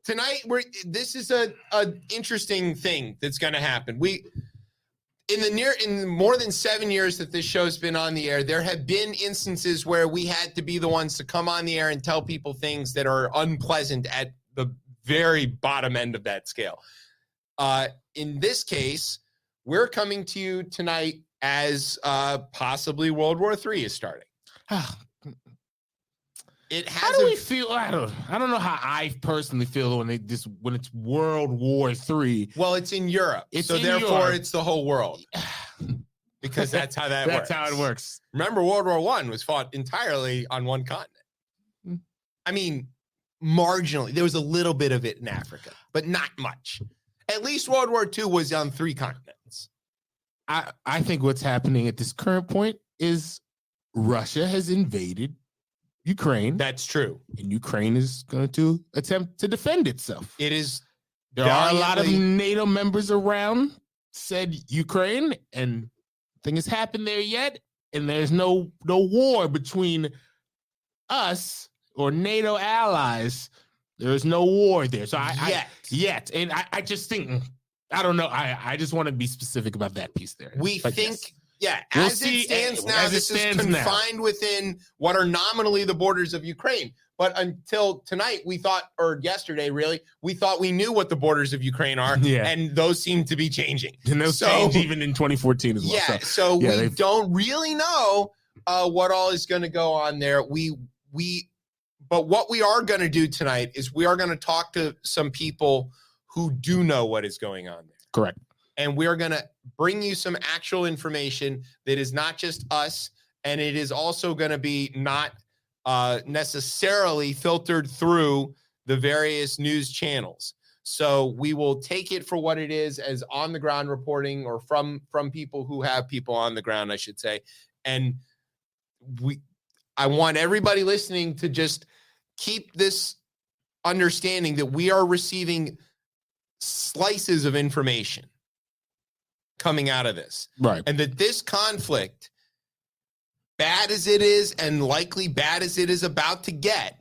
tonight this is a interesting thing that's going to happen. In more than 7 years that this show's been on the air, there have been instances where we had to be the ones to come on the air and tell people things that are unpleasant at the very bottom end of that scale. In this case, we're coming to you tonight as possibly World War III is starting. How do we feel? I don't know how I personally feel when it's World War III. Well, it's in Europe, so therefore it's the whole world, because that's how works. That's how it works. Remember, World War I was fought entirely on one continent. I mean, marginally, there was a little bit of it in Africa, but not much. At least World War II was on 3 continents. I think what's happening at this current point is Russia has invaded Ukraine. That's true. And Ukraine is going to attempt to defend itself. It is. There are a lot of NATO members around said Ukraine, and nothing has happened there yet. And there's no war between us or NATO allies. There's no war there. So yet. And I just think, I don't know. I just want to be specific about that piece there. As it stands now, this is confined within what are nominally the borders of Ukraine. But until tonight, we thought, or yesterday, really, we thought we knew what the borders of Ukraine are. Yeah. And those seem to be changing. And those change even in 2014 as well. Yeah. So we don't really know what all is going to go on there. But what we are going to do tonight is we are going to talk to some people who do know what is going on there. Correct. And we are going to bring you some actual information that is not just us, and it is also going to be not necessarily filtered through the various news channels. So we will take it for what it is, as on-the-ground reporting, or from people who have people on the ground, I should say. And I want everybody listening to just keep this understanding that we are receiving slices of information coming out of this. Right. And that this conflict, bad as it is and likely bad as it is about to get,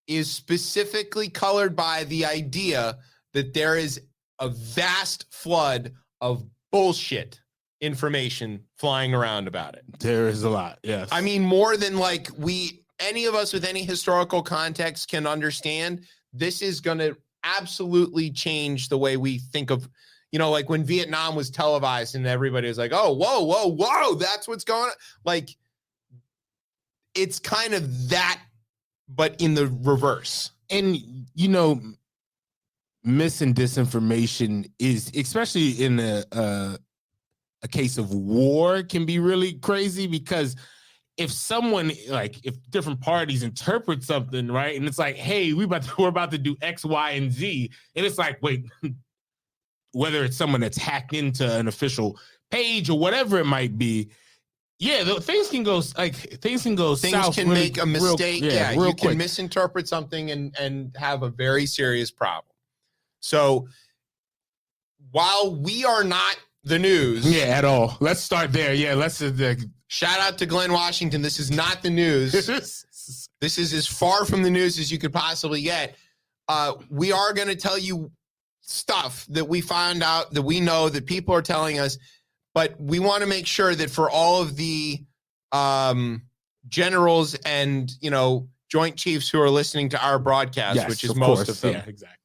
is specifically colored by the idea that there is a vast flood of bullshit information flying around about it. There is a lot, yes. I mean, more than any of us with any historical context can understand. This is going to absolutely change the way we think of, like when Vietnam was televised and everybody was like, oh, whoa, that's what's going on. Like, it's kind of that, but in the reverse. And, mis and disinformation is, especially in a case of war, can be really crazy, because if different parties interpret something, right, and it's like, hey, we're about to do X, Y, and Z, and it's like, wait, whether it's someone that's hacked into an official page or whatever it might be, things can go south. Things can make a mistake. You can quick. Misinterpret something and have a very serious problem. So while we are not the news, at all, let's start there. Shout out to Glenn Washington. This is not the news. This is as far from the news as you could possibly get. We are going to tell you stuff that we found out, that we know, that people are telling us, but we want to make sure that for all of the generals and Joint Chiefs who are listening to our broadcast, which is most of them. Yeah, exactly.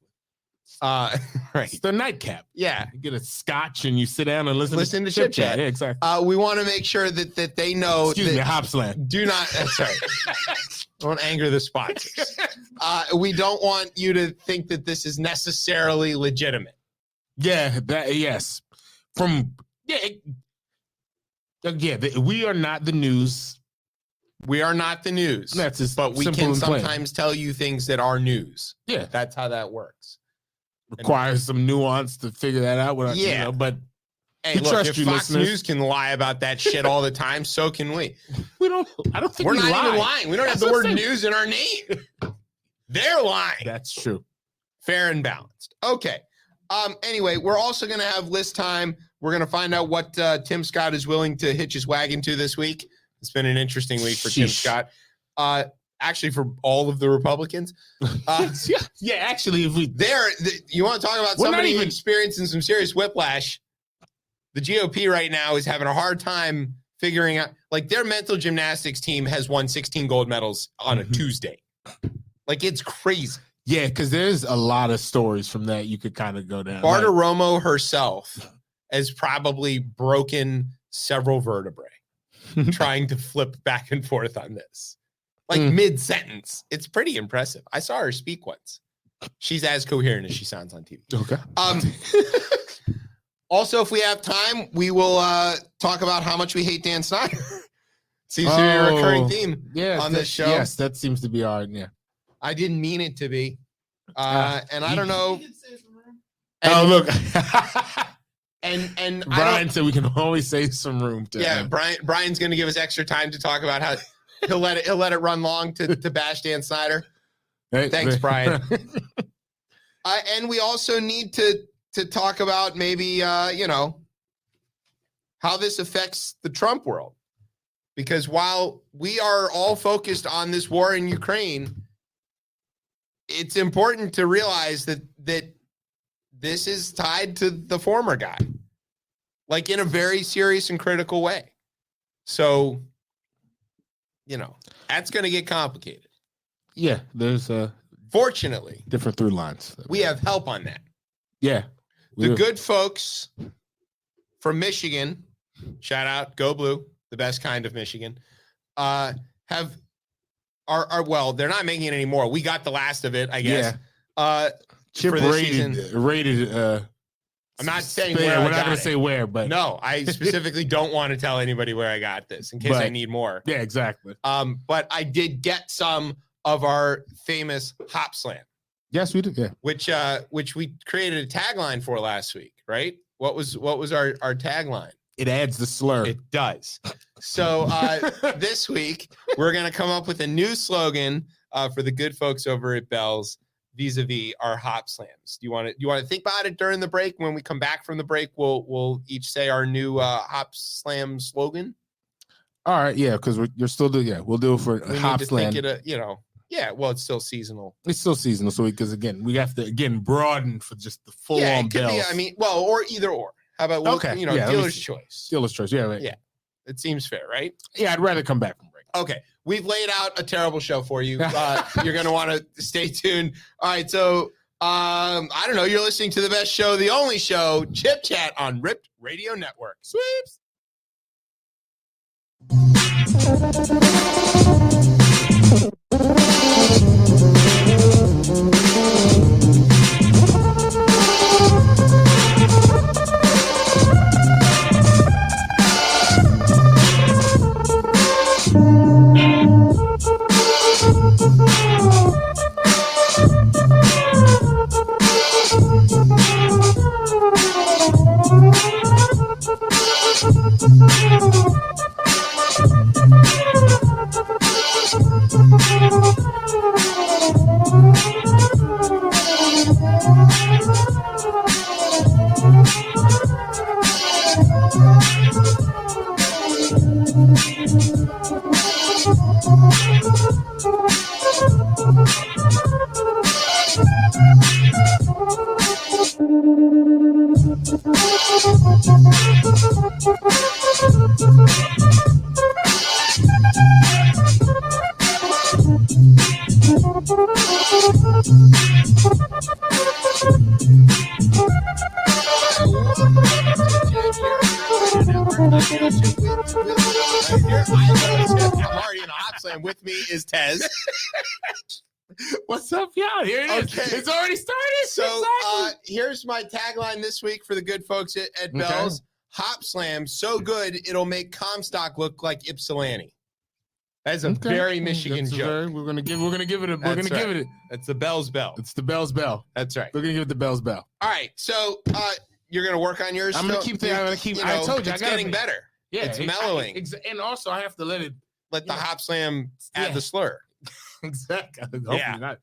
Right. It's the nightcap. Yeah. You get a scotch and you sit down and listen to Chip Chat. Yeah, exactly. We want to make sure that they know. Excuse me, Hopslam. Do not. Sorry. Don't anger the sponsors. We don't want you to think that this is necessarily legitimate. Yeah. Yes. We are not the news. We are not the news. That's just but we can sometimes tell you things that are news. Yeah. That's how that works. Requires some nuance to figure that out. But hey, look, if Fox News can lie about that shit all the time, so can we. I don't think we're not even lying. We don't have the word news in our name. They're lying. That's true. Fair and balanced. Okay. Anyway, we're also going to have list time. We're going to find out what Tim Scott is willing to hitch his wagon to this week. It's been an interesting week for Tim Scott. actually for all of the Republicans. Yeah, actually, if we you want to talk about somebody experiencing some serious whiplash, the GOP right now is having a hard time figuring out, like, their mental gymnastics team has won 16 gold medals on a Tuesday. Like, it's crazy. Yeah, because there's a lot of stories from that you could kind of go down. Bartiromo herself has probably broken several vertebrae trying to flip back and forth on this. Like mid-sentence. It's pretty impressive. I saw her speak once. She's as coherent as she sounds on TV. Okay. Also, if we have time, we will talk about how much we hate Dan Snyder. Seems to be a recurring theme on this show. Yes, that seems to be our, I didn't mean it to be. And I don't know. Look. And Brian said we can always save some room to Brian's going to give us extra time to talk about how he'll let it run long to bash Dan Snyder. Thanks, Brian. And we also need to talk about maybe how this affects the Trump world, because while we are all focused on this war in Ukraine, it's important to realize that this is tied to the former guy, like in a very serious and critical way. So, that's going to get complicated. Yeah, there's fortunately different through lines. We have help on that. Yeah. The good folks from Michigan, shout out, go blue, the best kind of Michigan, are well, they're not making it anymore. We got the last of it, I guess. Yeah. Chip rated. I'm not saying where. We're not going to say where, but no, I specifically don't want to tell anybody where I got this in case I need more. Yeah, exactly. But I did get some of our famous Hopslam. Yes, we did. Yeah. Which we created a tagline for last week, right? What was our tagline? It adds the slur. It does. So this week we're gonna come up with a new slogan for the good folks over at Bell's vis-a-vis our Hopslams. Do you want to think about it during the break? When we come back from the break, we'll each say our new Hopslam slogan. All right, yeah, because you're still doing. Yeah, we'll do it for Hopslam. Yeah, well, it's still seasonal. It's still seasonal, so because we have to broaden for just the full on Bells. Or either or. How about dealer's choice? Dealer's choice. Yeah, right. Yeah, it seems fair, right? Yeah, I'd rather come back from break. Okay, we've laid out a terrible show for you. You're going to want to stay tuned. All right, so I don't know. You're listening to the best show, the only show, Chip Chat on Ripped Radio Network. Sweeps. With me is Tez. What's up, y'all? Here it is. Okay. It's already started. So here's my tagline this week for the good folks at Bell's. Hopslam, so good it'll make Comstock look like Ypsilanti. That's a very Michigan joke. We're gonna give it. That's the Bell's Bell. It's the Bell's Bell. That's right. We're gonna give it the Bell's Bell. All right. So you're gonna work on yours. I'm gonna keep. I told you, it's getting better. Yeah, it's mellowing. And also, I have to let the Hopslam add the slur. Exactly. I'm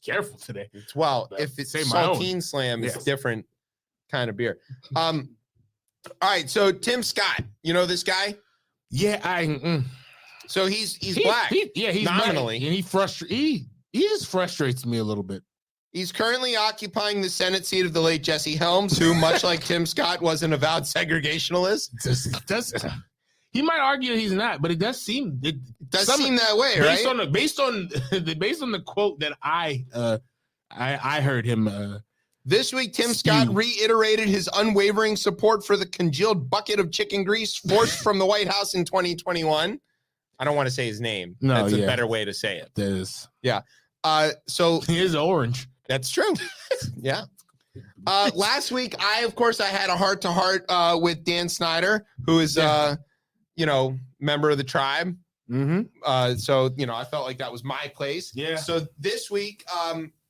careful today. If it's Saltine Slam, it's different kind of beer. All right. So Tim Scott, you know this guy? Yeah, So he's black. He's nominally. Black, and he just frustrates me a little bit. He's currently occupying the Senate seat of the late Jesse Helms, who, much like Tim Scott, was an avowed segregationalist. He might argue that he's not, but it does seem that way, right? Based on the quote that I heard him. This week, Tim Scott reiterated his unwavering support for the congealed bucket of chicken grease forced from the White House in 2021. I don't want to say his name. No, that's a better way to say it. That is. Yeah. So he is orange. That's true. Yeah. Last week, I had a heart-to-heart with Dan Snyder, who is, member of the tribe. Mm-hmm. So, I felt like that was my place. Yeah. So this week,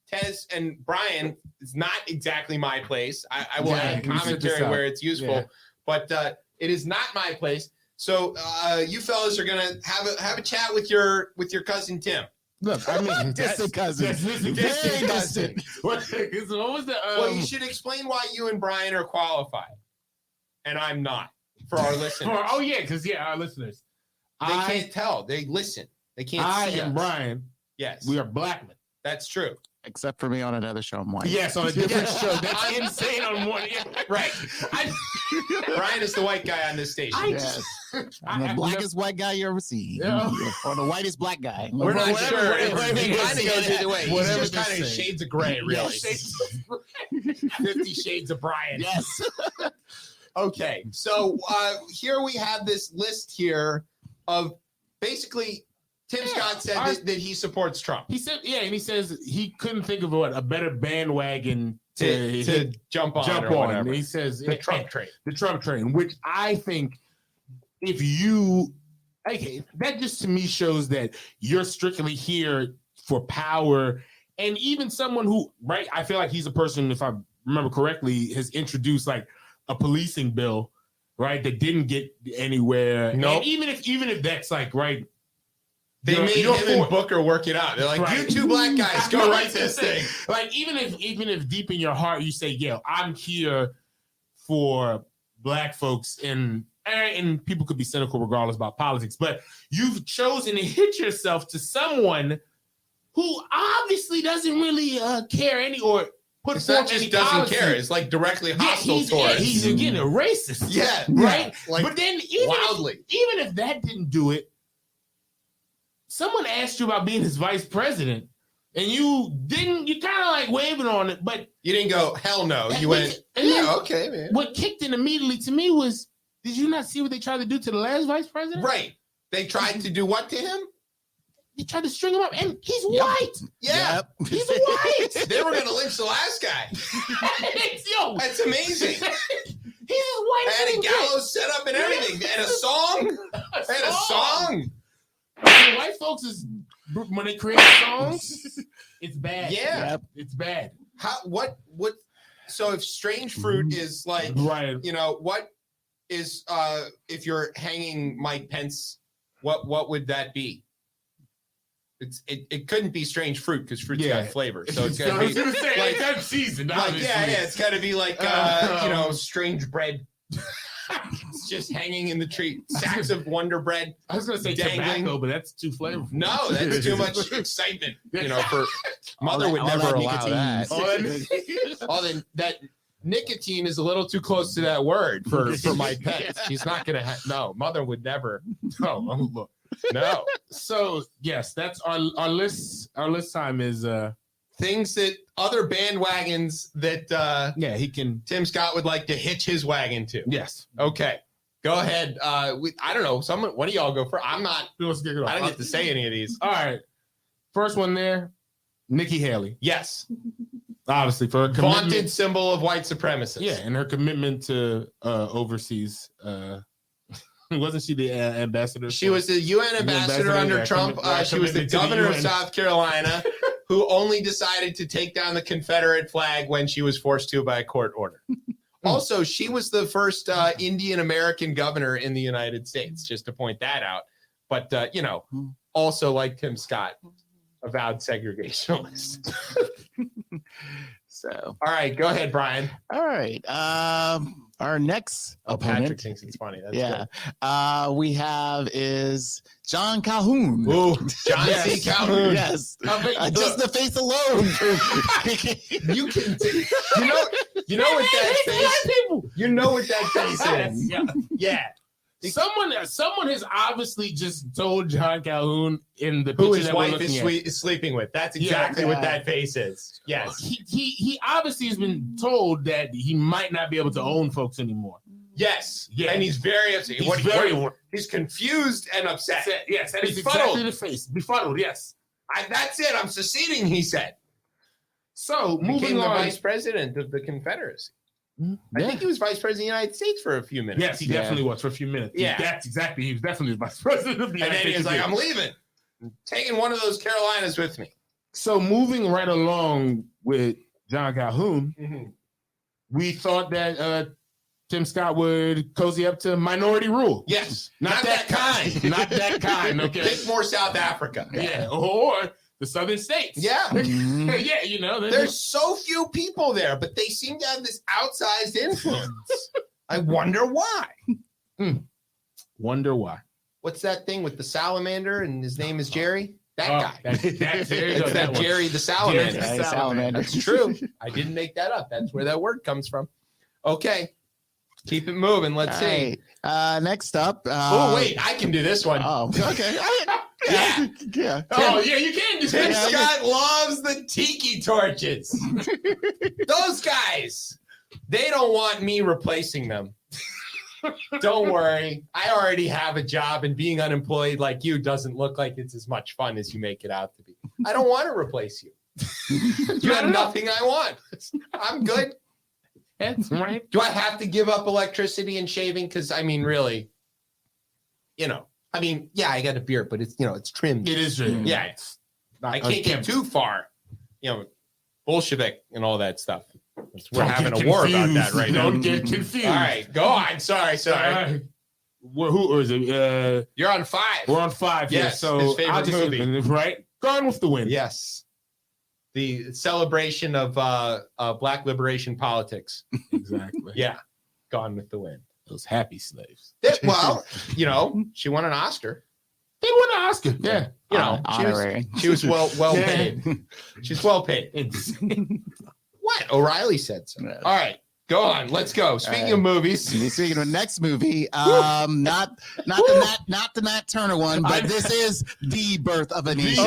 Tez and Brian is not exactly my place. I will add commentary where it's useful, but it is not my place. So you fellas are gonna have a chat with your cousin Tim. Look, I mean, distant cousin. Distant cousin. What was the? Well, you should explain why you and Brian are qualified, and I'm not, for our listeners. Because our listeners, they can't tell. They listen. They can't see us. I and Brian, yes, we are black men. That's true. Except for me on another show, I'm white. Yes, on a different show. That's insane on one. Right. Brian is the white guy on this station. Yes. I'm the blackest white guy you ever see. Yeah. Or the whitest black guy. We're not sure. It kind of goes either way. He's just kind of say. shades of gray, really. 50 Shades of Brian. Yes. Okay. So here we have this list here of basically Tim Scott said that he supports Trump. He said, and he says he couldn't think of a better bandwagon to jump on. And he says the Trump train. The Trump train, which I think that just to me shows that you're strictly here for power. And even someone who, I feel like he's a person, if I remember correctly, has introduced like a policing bill, right, that didn't get anywhere. No. Nope. Even if that's like, right, they made him and Booker work it out. They're like, you two black guys, go write this thing. Like, even if deep in your heart you say, I'm here for black folks, and people could be cynical regardless about politics, but you've chosen to hit yourself to someone who obviously doesn't really care or put forth any doesn't policy. care. It's like directly hostile towards. He's again a racist. Yeah, right. Like, but then even if that didn't do it, someone asked you about being his vice president, and you kind of like waving on it, but you didn't go, hell no. You went, okay, man. What kicked in immediately to me was, did you not see what they tried to do to the last vice president? Right. They tried to do what to him? They tried to string him up, and he's white. Yeah. Yep. He's white. They were going to lynch the last guy. That's amazing. He's white. I had a gallows set up and everything. And a song. The white folks when they create songs, it's bad. Yeah. Yep. It's bad. What so if strange fruit is like, what is if you're hanging Mike Pence, what would that be? It couldn't be strange fruit because fruit's got flavor. So it's gotta be like that season. It's gotta be like strange bread. It's just hanging in the tree. Sacks of Wonder Bread. I was gonna say tobacco, but that's too flavorful. No, that's too much excitement. For mother would never allow that. That nicotine is a little too close to that word for my pets. He's not gonna mother would never. No. So yes, that's our list. Our list time is things that other bandwagons that Tim Scott would like to hitch his wagon to. Yes. Okay. Go ahead. I don't know. One of y'all go first. I don't get to say any of these. All right. First one there, Nikki Haley. Yes. Obviously for her commitment. Vaunted symbol of white supremacists. Yeah, and her commitment to overseas wasn't she the ambassador? She was the UN ambassador under Trump. She was the governor of South Carolina who only decided to take down the Confederate flag when she was forced to by a court order. Also, she was the first Indian American governor in the United States, just to point that out. But, also like Tim Scott, avowed segregationalist. So, All right, go ahead, Brian. all right. Our next opponent. Patrick thinks it's funny. That's Yeah. good. We have is John Calhoun. Ooh, John C. Yes. Calhoun. Yes. But Just the face alone. You can, you know what that face. You know what that face is. Yeah. Yeah. Someone has obviously just told John Calhoun in the Who picture his that we're wife looking at. is sleeping with. That's Yeah. exactly what that face is. Yes. He obviously has been told that he might not be able to own folks anymore. Yes. Yeah. And he's very upset. He's confused and upset. Yes, that is Befuddled. exactly the face. Befuddled, yes. That's it. I'm seceding, he said. So Became moving the on. vice president of the Confederacy. I Yeah. think he was vice president of the United States for a few minutes. Yes, he definitely was for a few minutes. Yeah. That's exactly. He was definitely the vice president of the And United then he was States. like, I'm leaving. I'm taking one of those Carolinas with me. So moving right along with John Calhoun, we thought that Tim Scott would cozy up to minority rule. Yes. Not that kind. Not that kind. Okay. Think more South Africa. Yeah. Or the southern states. Yeah. Mhm. Yeah. You know. There's so few people there, but they seem to have this outsized influence. I wonder why. Wonder why. What's that thing with the salamander and his name is Jerry? That Oh, guy. That's there you It's go. that one. Jerry the salamander. Jerry the Salamander. That's true. I didn't make that up. That's where that word comes from. Okay. Keep it moving. Let's All see. right. Next up. Oh, wait. I can do this one. Oh, okay. Yeah. Yeah. Oh, yeah, you can just Tim Yeah, Scott loves the tiki torches. Those guys, they don't want me replacing them. Don't worry. I already have a job, and being unemployed like you doesn't look like it's as much fun as you make it out to be. I don't want to replace you. You have nothing I want. I'm good. That's right. Do I have to give up electricity and shaving? Because, I mean, really, yeah, I got a beard, but it's trimmed. It is true. Yeah. It's not I can't get unkempt. too far, Bolshevik and all that stuff. We're Don't having get a war about confused. that right now. Don't get confused. All right, go on. Sorry. Who is it? You're on 5. We're on 5. Yes, Yeah, so his favorite I'll just movie. right. Gone with the Wind. Yes. The celebration of Black liberation politics. Exactly. Yeah. Gone with the Wind. Those happy slaves. Well, she won an Oscar. They won an Oscar. Yeah. Honorary. She was well Yeah. paid. She's well paid. What? O'Reilly said so. Yeah. All right. Go on. Let's go. Speaking right. of movies. Speaking of next movie, not the Nat Turner one, but this is The Birth of a Nation.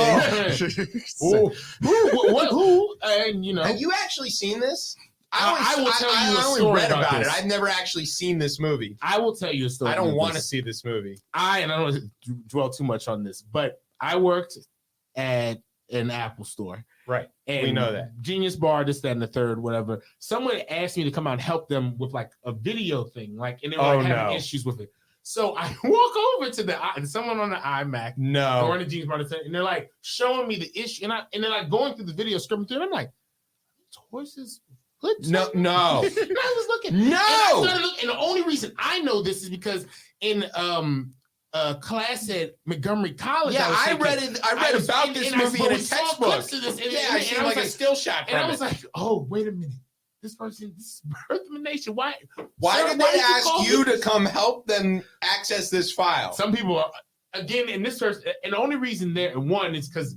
Oh. Who? And Have you actually seen this? I will tell you a I only story read about about it. this. I've never actually seen this movie. I will tell you a story. I don't about want to this. see this movie. I don't want to dwell too much on this, but I worked at an Apple store. Right. And We know that. Genius Bar, this, that, and the third, whatever. Someone asked me to come out and help them with like a video thing, and they were having issues with it. So I walk over to someone on the iMac or in the Genius Bar, and they're like showing me the issue, and they're like going through the video, scribbling through it. I'm like, horses. No. And I was looking. No. And I started looking, and the only reason I know this is because in class at Montgomery College. Yeah, I read about this movie in a textbook. I seen like a still shot from it. And I was like, oh, wait a minute. This is Birth of a Nation. Why did they ask you to come help them access this file? Some people are, again, in this person, and the only reason one is because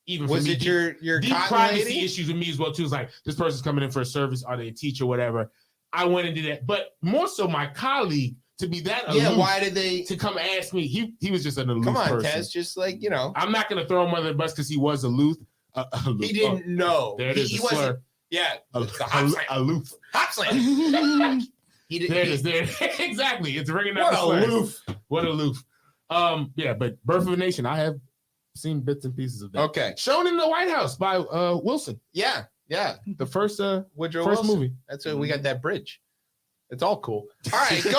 even was for me, it your deep cotton privacy lady? issues with me as well too. It's like this person's coming in for a service, are they a teacher, whatever. I went and did that, but more so my colleague to be that aloof. Yeah, why did they to come ask me? He was just an aloof come on, person. Tez? Just like I'm not gonna throw him under the bus because he was aloof. He didn't know. There it is. He The wasn't. slur. Yeah, Aloof. Hopslam. There it is. There. Exactly. It's ringing out. What aloof. What aloof. Yeah, but Birth of a Nation, I have seen bits and pieces of that. Okay. Shown in the White House by Wilson. Yeah. The first Woodrow first Wilson. movie. That's why we got that bridge. It's all cool. All right, go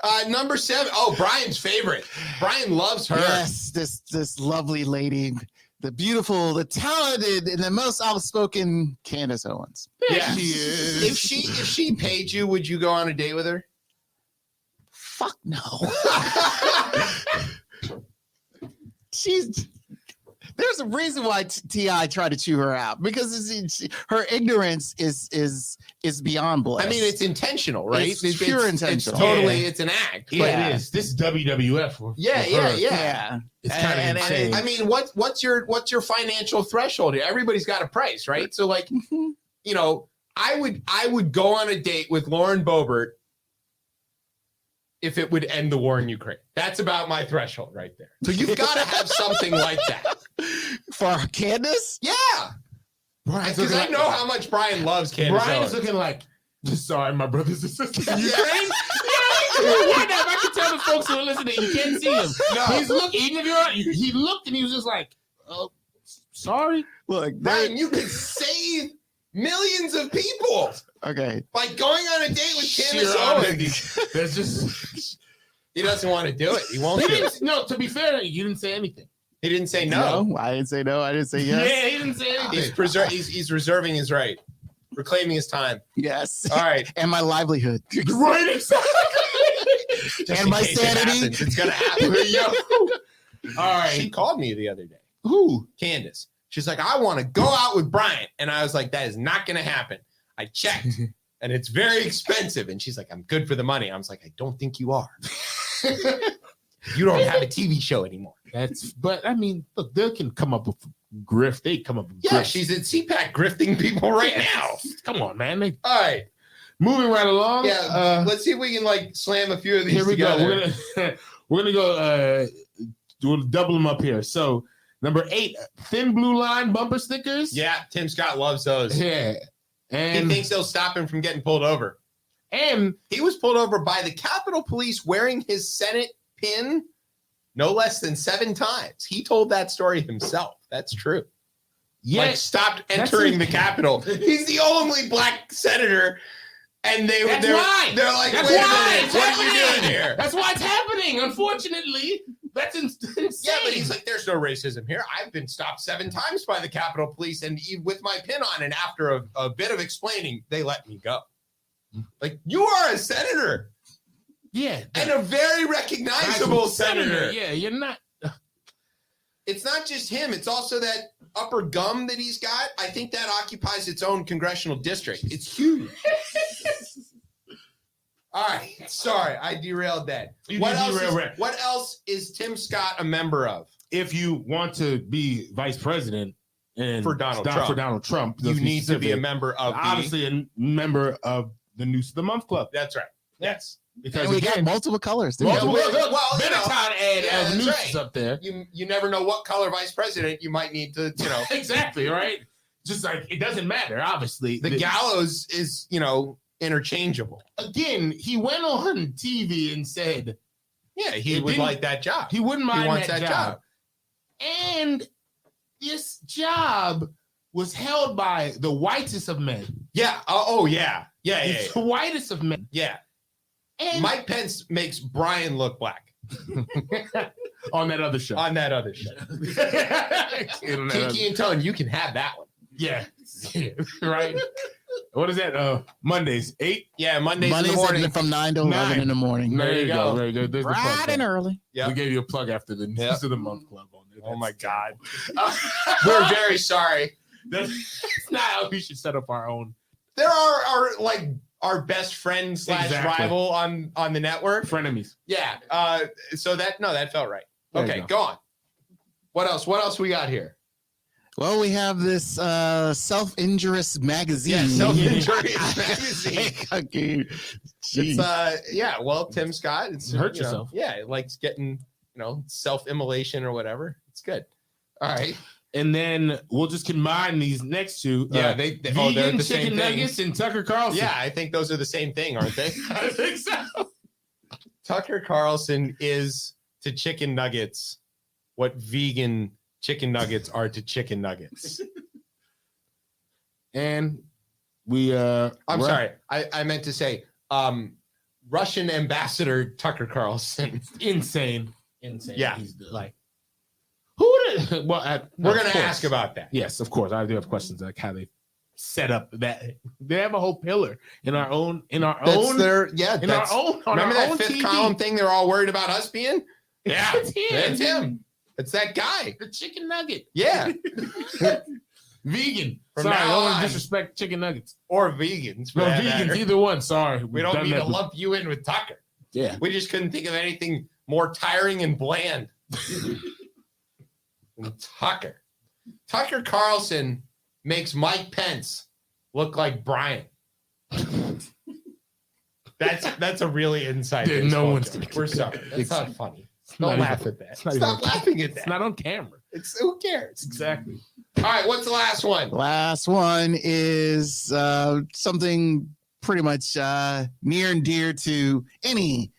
on. Number 7. Oh, Brian's favorite. Brian loves her. Yes, this lovely lady, the beautiful, the talented, and the most outspoken Candace Owens. Yeah. She is. If she paid you, would you go on a date with her? Fuck no. She's there's a reason why T.I. tried to chew her out because her ignorance is beyond bliss. I mean, it's intentional, right? It's pure intentional. It's totally, it's an act. Yeah, But it is. This is WWF. Yeah. It's kind of insane. I mean, what's your financial threshold here? Everybody's got a price, right? So, like, you know, I would go on a date with Lauren Boebert if it would end the war in Ukraine. That's about my threshold right there. So you've got to have something like that. For Candace? Yeah. Brian's Because looking I know how much Brian loves Candace Brian is Owens. looking like, sorry, my brothers and sisters in Yeah. Ukraine. I can tell the folks who are listening, you can't see him. No. He's looking, even if you're on, he looked and he was just like, oh, sorry. Look, Brian, you could save millions of people okay. by going on a date with Candace Sheer Owens. honesty. There's just He doesn't want to do it. He won't He do it. didn't, no, to be fair, you didn't say anything. He didn't say no. I didn't say no. I didn't say yes. Yeah, he didn't say anything. He's reserving his right, reclaiming his time. Yes. All right. And my livelihood. Right, exactly. Just And in my case it sanity. happens, it's gonna happen. All right. She called me the other day. Who? Candace. She's like, I want to go out with Brian. And I was like, that is not going to happen. I checked and it's very expensive. And she's like, I'm good for the money. I was like, I don't think you are. You don't have a TV show anymore. But I mean, look, they can come up with grift. They come up with Yeah, grift. she's at CPAC grifting people right now. Come on, man. All right. Moving right along. Yeah. Let's see if we can like slam a few of these Here we together. go. We're gonna go. We'll double them up here. So number 8, thin blue line bumper stickers. Yeah, Tim Scott loves those. Yeah. He And thinks they'll stop him from getting pulled over. and He was pulled over by the Capitol Police wearing his Senate pin no less than 7 times. He told that story himself. That's true. yeah, Like stopped That's entering it. the Capitol. He's the only black senator, and they're like, That's wait a why minute, it's what are you happening. doing here? That's why it's happening. Unfortunately, that's insane. Yeah, but he's like, there's no racism here. I've been stopped 7 times by the Capitol Police, and with my pin on, and after a bit of explaining, they let me go. Like, you are a senator, yeah, and a very recognizable senator. Yeah, you're not. It's not just him. It's also that upper gum that he's got. I think that occupies its own congressional district. It's huge. All right. Sorry, I derailed that. You What did else, derail is, it. what else is Tim Scott a member of? If you want to be vice president and For Donald Trump. for Donald Trump, You need to be a specific, member of obviously a member of the News of the Month Club. That's right. Yes. Because And we got again, multiple colors. too. multiple, well, you know, Benetton ad yeah, of that's news right. is up there. You never know what color vice president you might need to, Exactly, right? Just like it doesn't matter, obviously. the gallows is, interchangeable. Again, he went on TV and said Yeah, he It would didn't- like that job. he wouldn't mind He wants that, that job. And this job was held by the whitest of men. Yeah. Oh, yeah. Yeah. It's the whitest of men. Yeah. And Mike Pence makes Brian look black on that other show. on that other show. Kiki and Tone, you can have that one. Yeah. Right. What is that? Mondays, 8. Yeah, Mondays in the Mondays morning. from 9 to 11 9. in the morning. There you go. Very good. There's the plug Right there. and early. Yeah. We gave you a plug after the News Yeah. of the Month Club on there. Oh my That's God. We're very sorry. That's not how we should set up our own There are our best friend / Exactly. rival on the network. frenemies. Yeah. So that felt right. There you Okay, go. go on. What else? What else we got here? Well, we have this self-injurious magazine. Yeah, self-injurious magazine. Okay. It's well, Tim Scott. It's Hurt yourself. Yeah, it likes getting self-immolation or whatever. It's good. All right. And then we'll just combine these next two. Yeah, they they're vegan the same chicken thing. nuggets and Tucker Carlson. Yeah, I think those are the same thing, aren't they? I think so. Tucker Carlson is to chicken nuggets what vegan chicken nuggets are to chicken nuggets. And we I'm sorry. I meant to say Russian ambassador Tucker Carlson. insane. Yeah. He's like who did well We're going to ask about that. Yes, of course. I do have questions like how they set up that they have a whole pillar in our own That's on their our own on remember our that own fifth TV. column thing they're all worried about us being? Yeah, It's him. that's him. It's that guy. The chicken nugget. Yeah. Vegan. From Sorry, I now don't want on. to disrespect chicken nuggets. Or vegans. for No, that vegans, matter. either one. Sorry. We don't need to lump you in with Tucker. Yeah. We just couldn't think of anything more tiring and bland than Tucker. Tucker Carlson makes Mike Pence look like Brian. That's a really inside. Dude, no one's gonna We're get sorry. that. That's It's not funny. not Don't laugh even- at that. it's not Stop even- laughing at It's that. not on camera. It's who cares? Exactly. All right, what's the last one? Last one is something pretty much near and dear to any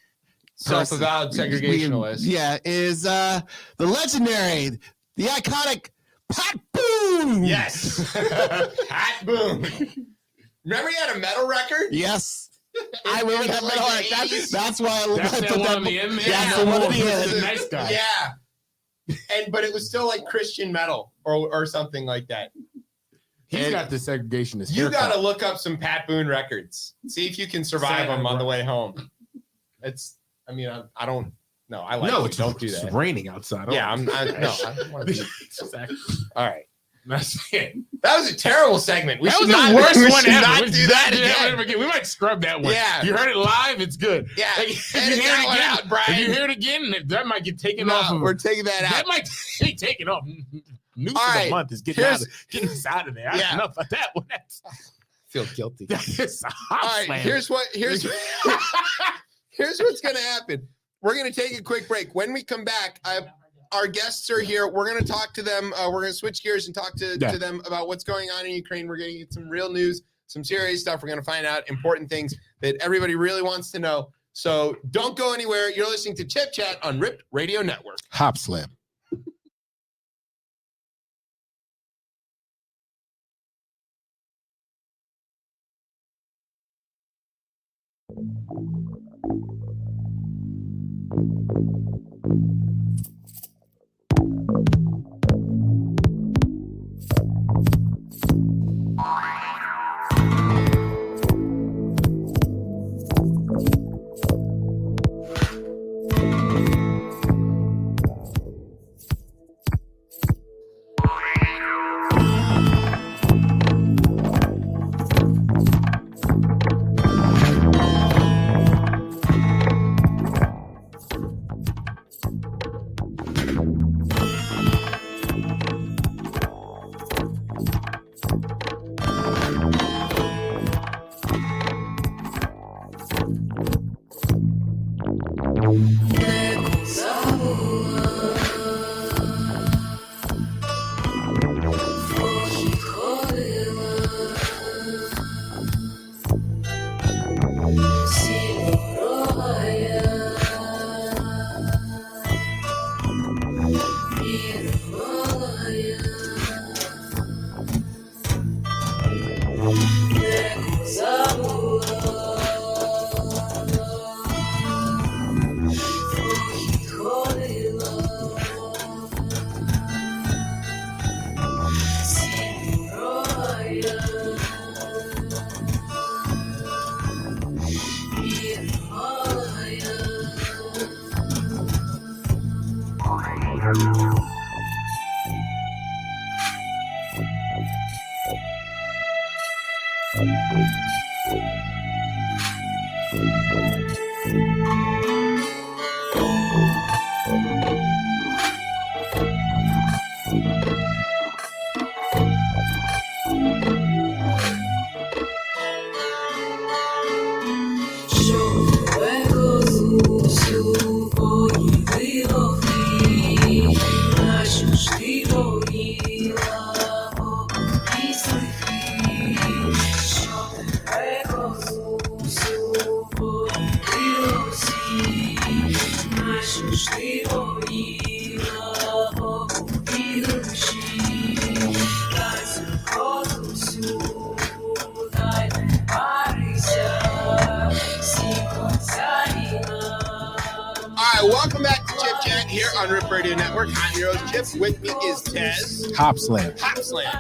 Self-avowed segregationalist. Yeah, is the legendary, the iconic Pat Boone. Yes. Pat Boone. Remember he had a metal record? Yes. I remember that Like metal the record. 80s? That's why I That's put that that one on the end there? That's Yeah. the one at the He's end. a nice guy. Yeah. But it was still like Christian metal or something like that. He's And got the segregationist You haircut. got to look up some Pat Boone records. See if you can survive them on the way home. I don't. No, I like. No, you. it's Don't do It's that. raining outside. Yeah, I don't want to be. Exactly. All right. That's it. That was a terrible segment. We That should was not, the worst we one should ever. not We do should that not do again. We might scrub that one. Yeah. You heard it live. It's good. Yeah. Like, if Edit you hear that it one again, out, Brian. if you hear it again, that might get taken No, off. Of, we're taking that that out. might be taken off. News All of right. the month is getting us out of there. I Yeah. don't know about that one. That's Feel guilty. a All hot right. slam. Here's what's gonna happen. We're gonna take a quick break. When we come back, our guests are here. We're going to talk to them. We're going to switch gears and talk to them about what's going on in Ukraine. We're going to get some real news, some serious stuff. We're going to find out important things that everybody really wants to know. So don't go anywhere. You're listening to Chip Chat on Ripped Radio Network. Hopslam. Welcome back to Chip Chat here on Rip Radio Network. I'm your host, Chip. With me is Tez. Hopslam. Hopslam.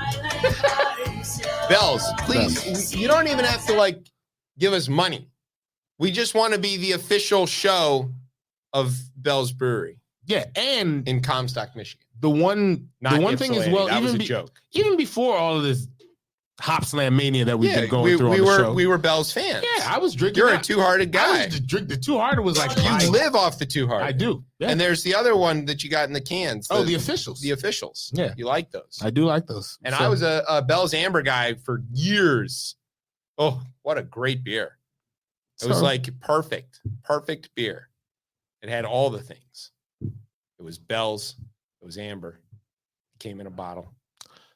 Bells, please, you don't even have to give us money. We just want to be the official show of Bell's Brewery. Yeah, and in Comstock, Michigan. the one thing as well, that was a joke. Even before all of this Hopslam mania that we've been going through we on the were show. we were Bell's fans. Yeah, I was drinking. You're a Two-Hearted guy. I was just the Two-Hearted was like you live off the Two-Hearted. I do. Yeah. And there's the other one that you got in the cans. The officials. The officials. Yeah, you like those. I do like those. And I was a Bell's Amber guy for years. Oh, what a great beer! It was like perfect beer. It had all the things. It was Bell's. It was Amber. It came in a bottle.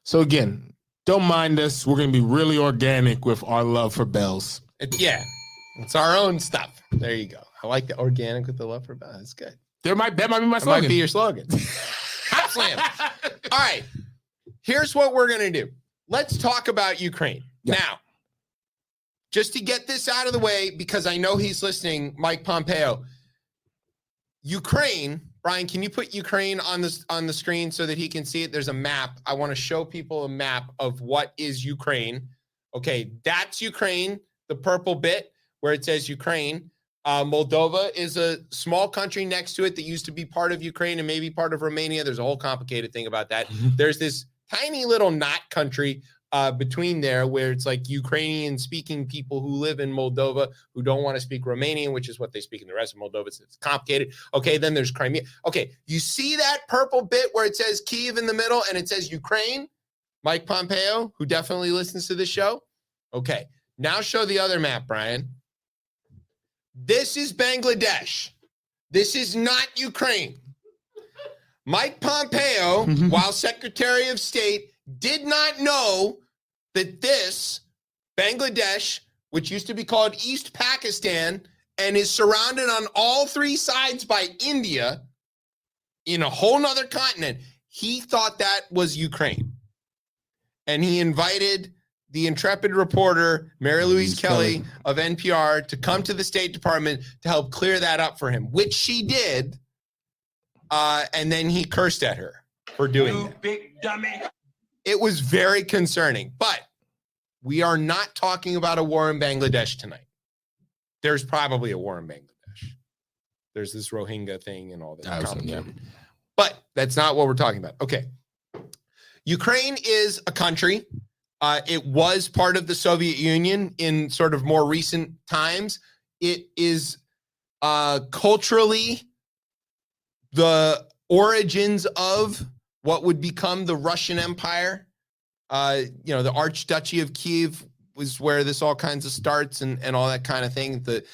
So again, don't mind us. We're going to be really organic with our love for Bell's. It's our own stuff. There you go. I like the organic with the love for Bell's. That's good. That might be my slogan. That might be your slogan. Hopslam. All right. Here's what we're going to do. Let's talk about Ukraine. Yeah. Now, just to get this out of the way, because I know he's listening, Mike Pompeo. Ukraine, Brian, can you put Ukraine on the screen so that he can see it? There's a map. I want to show people a map of what is Ukraine. Okay, that's Ukraine, the purple bit where it says Ukraine. Moldova is a small country next to it that used to be part of Ukraine and maybe part of Romania. There's a whole complicated thing about that. There's this tiny little knot country between there where it's like Ukrainian speaking people who live in Moldova who don't want to speak Romanian, which is what they speak in the rest of Moldova. It's complicated. Okay, then there's Crimea. Okay, you see that purple bit where it says Kyiv in the middle and it says Ukraine? Mike Pompeo, who definitely listens to this show. Okay, now show the other map, Brian. This is Bangladesh. This is not Ukraine. Mike Pompeo, while Secretary of State, did not know that this Bangladesh, which used to be called East Pakistan and is surrounded on all three sides by India in a whole nother continent, he thought that was Ukraine. And he invited the intrepid reporter, Mary Louise Kelly of NPR, to come to the State Department to help clear that up for him, which she did. And then he cursed at her for doing that. You big dummy. It was very concerning, but we are not talking about a war in Bangladesh tonight. There's probably a war in Bangladesh. There's this Rohingya thing and all that. Yeah. But that's not what we're talking about. Okay. Ukraine is a country. It was part of the Soviet Union in sort of more recent times. It is culturally the origins of what would become the Russian Empire. The Archduchy of Kyiv was where this all kinds of starts and all that kind of thing. The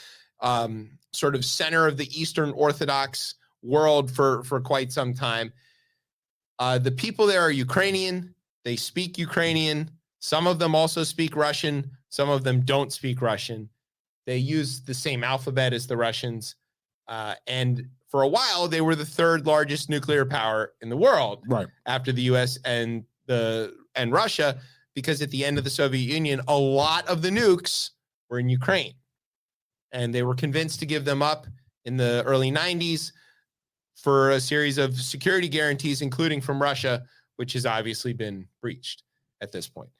sort of center of the Eastern Orthodox world for quite some time. The people there are Ukrainian. They speak Ukrainian. Some of them also speak Russian. Some of them don't speak Russian. They use the same alphabet as the Russians. And for a while, they were the third largest nuclear power in the world, right, after the U.S. and Russia, because at the end of the Soviet Union, a lot of the nukes were in Ukraine. And they were convinced to give them up in the early 90s for a series of security guarantees, including from Russia, which has obviously been breached at this point.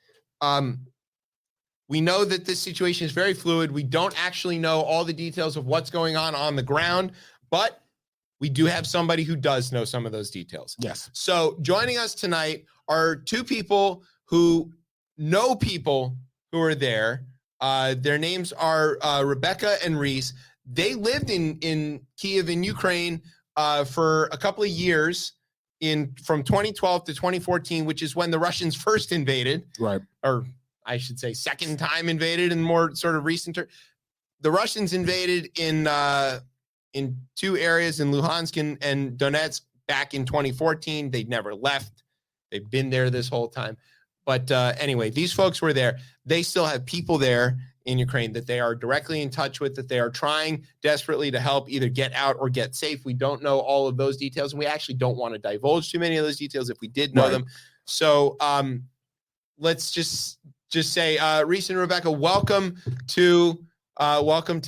We know that this situation is very fluid. We don't actually know all the details of what's going on the ground, but we do have somebody who does know some of those details. Yes. So joining us tonight are two people who know people who are there. Their names are Rebecca and Reese. They lived in Kyiv in Ukraine for a couple of years from 2012 to 2014, which is when the Russians first invaded. Right. Or I should say second time invaded in more sort of recent terms. The Russians invaded in two areas in Luhansk and Donetsk back in 2014. They'd never left. They've been there this whole time. But anyway, these folks were there. They still have people there in Ukraine that they are directly in touch with, that they are trying desperately to help either get out or get safe. We don't know all of those details, and we actually don't want to divulge too many of those details if we did know them. So let's just say, Reese and Rebecca, welcome to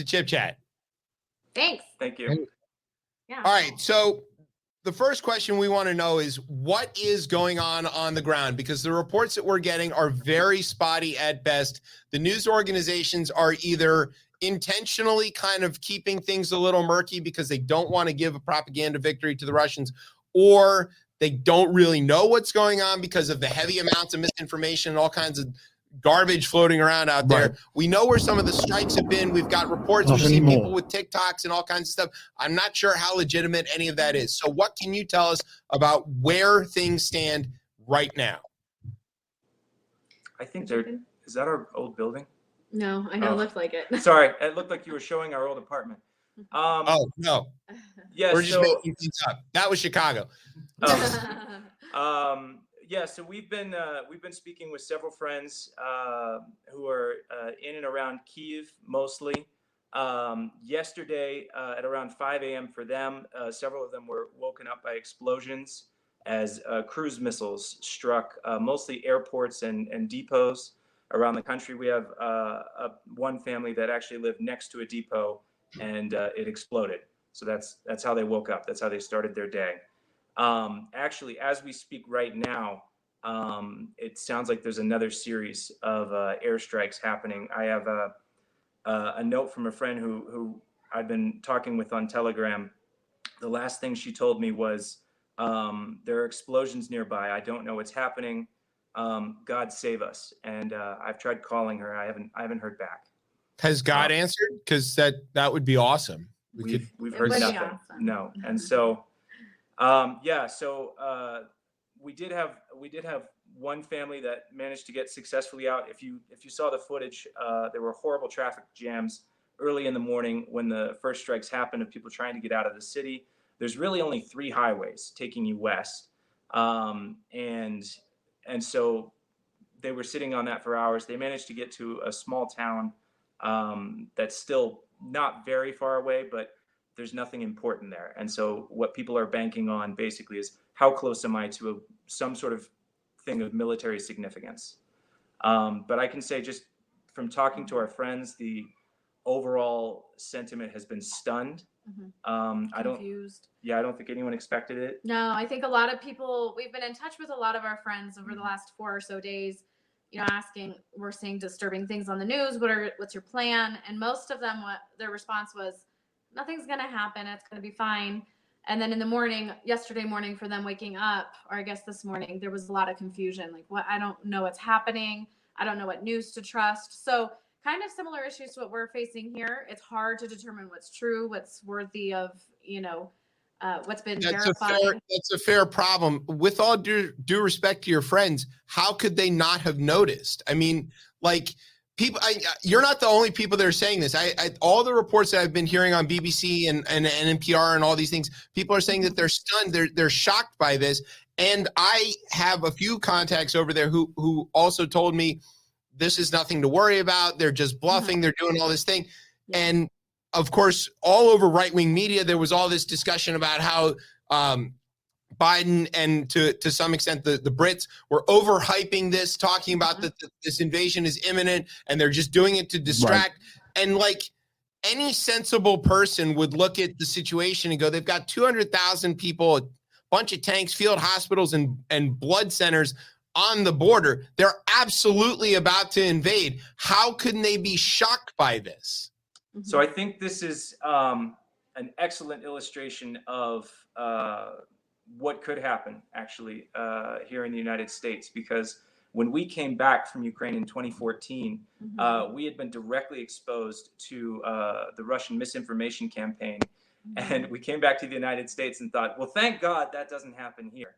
Chip Chat. Thanks. Thank you. Yeah. All right. So the first question we want to know is what is going on the ground? Because the reports that we're getting are very spotty at best. The news organizations are either intentionally kind of keeping things a little murky because they don't want to give a propaganda victory to the Russians, or they don't really know what's going on because of the heavy amounts of misinformation and all kinds of garbage floating around out there. Right. We know where some of the strikes have been. We've got reports. Not We've seen anymore. people with TikToks and all kinds of stuff. I'm not sure how legitimate any of that is. So what can you tell us about where things stand right now? I think is that our old building? No, I know Oh. it looked like it. Sorry, it looked like you were showing our old apartment. Oh, no. Yeah, We're just so, making things up. That was Chicago. yeah, so we've been speaking with several friends who are in and around Kyiv mostly. Yesterday at around 5 a.m. for them, several of them were woken up by explosions as cruise missiles struck mostly airports and depots around the country. We have one family that actually lived next to a depot, and it exploded. So that's how they woke up. That's how they started their day. Actually, as we speak right now, it sounds like there's another series of airstrikes happening. I have a note from a friend who I've been talking with on Telegram. The last thing she told me was, there are explosions nearby. I don't know what's happening. God save us. And I've tried calling her. I haven't heard back. Has God answered? Because that would be awesome. We've It heard would be nothing. awesome. No. And so, we did have one family that managed to get successfully out. If you saw the footage, there were horrible traffic jams early in the morning when the first strikes happened of people trying to get out of the city. There's really only 3 highways taking you west. And so they were sitting on that for hours. They managed to get to a small town that's still not very far away, but there's nothing important there. And so what people are banking on basically is, how close am I to some sort of thing of military significance? But I can say, just from talking to our friends, the overall sentiment has been stunned. I don't think anyone expected it. No, I think a lot of people, we've been in touch with a lot of our friends over the last 4 or so days, asking, we're seeing disturbing things on the news. What's your plan? And most of them, what their response was, nothing's going to happen. It's going to be fine. And then in the morning, yesterday morning, for them waking up, or I guess this morning, there was a lot of confusion. Like, what? I don't know what's happening. I don't know what news to trust. So kind of similar issues to what we're facing here. It's hard to determine what's true, what's worthy of, what's been verified. That's a fair problem. With all due respect to your friends, how could they not have noticed? I mean, like, people, you're not the only people that are saying this. All the reports that I've been hearing on BBC and NPR and all these things, people are saying that they're stunned, they're shocked by this. And I have a few contacts over there who also told me this is nothing to worry about. They're just bluffing. They're doing all this thing. Yeah. And of course, all over right-wing media, there was all this discussion about how Biden and to some extent the Brits were overhyping this, talking about that this invasion is imminent and they're just doing it to distract. Right. And like, any sensible person would look at the situation and go, they've got 200,000 people, a bunch of tanks, field hospitals, and blood centers on the border. They're absolutely about to invade. How couldn't they be shocked by this? So I think this is an excellent illustration of what could happen actually here in the United States, because when we came back from Ukraine in 2014, we had been directly exposed to the Russian misinformation campaign. And we came back to the United States and thought, well, thank God that doesn't happen here.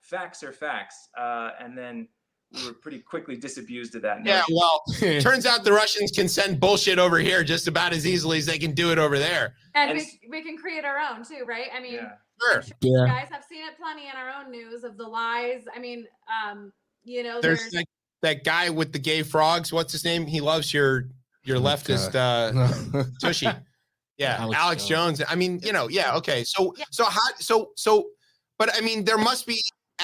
Facts are facts. And then we were pretty quickly disabused of that notion. Yeah, well, turns out the Russians can send bullshit over here just about as easily as they can do it over there. And we can create our own too, right? I mean, sure. You guys have seen it plenty in our own news of the lies. I mean, there's like that guy with the gay frogs. What's his name? He loves your leftist tushy. Yeah, Alex Jones. I mean, okay. But I mean, there must be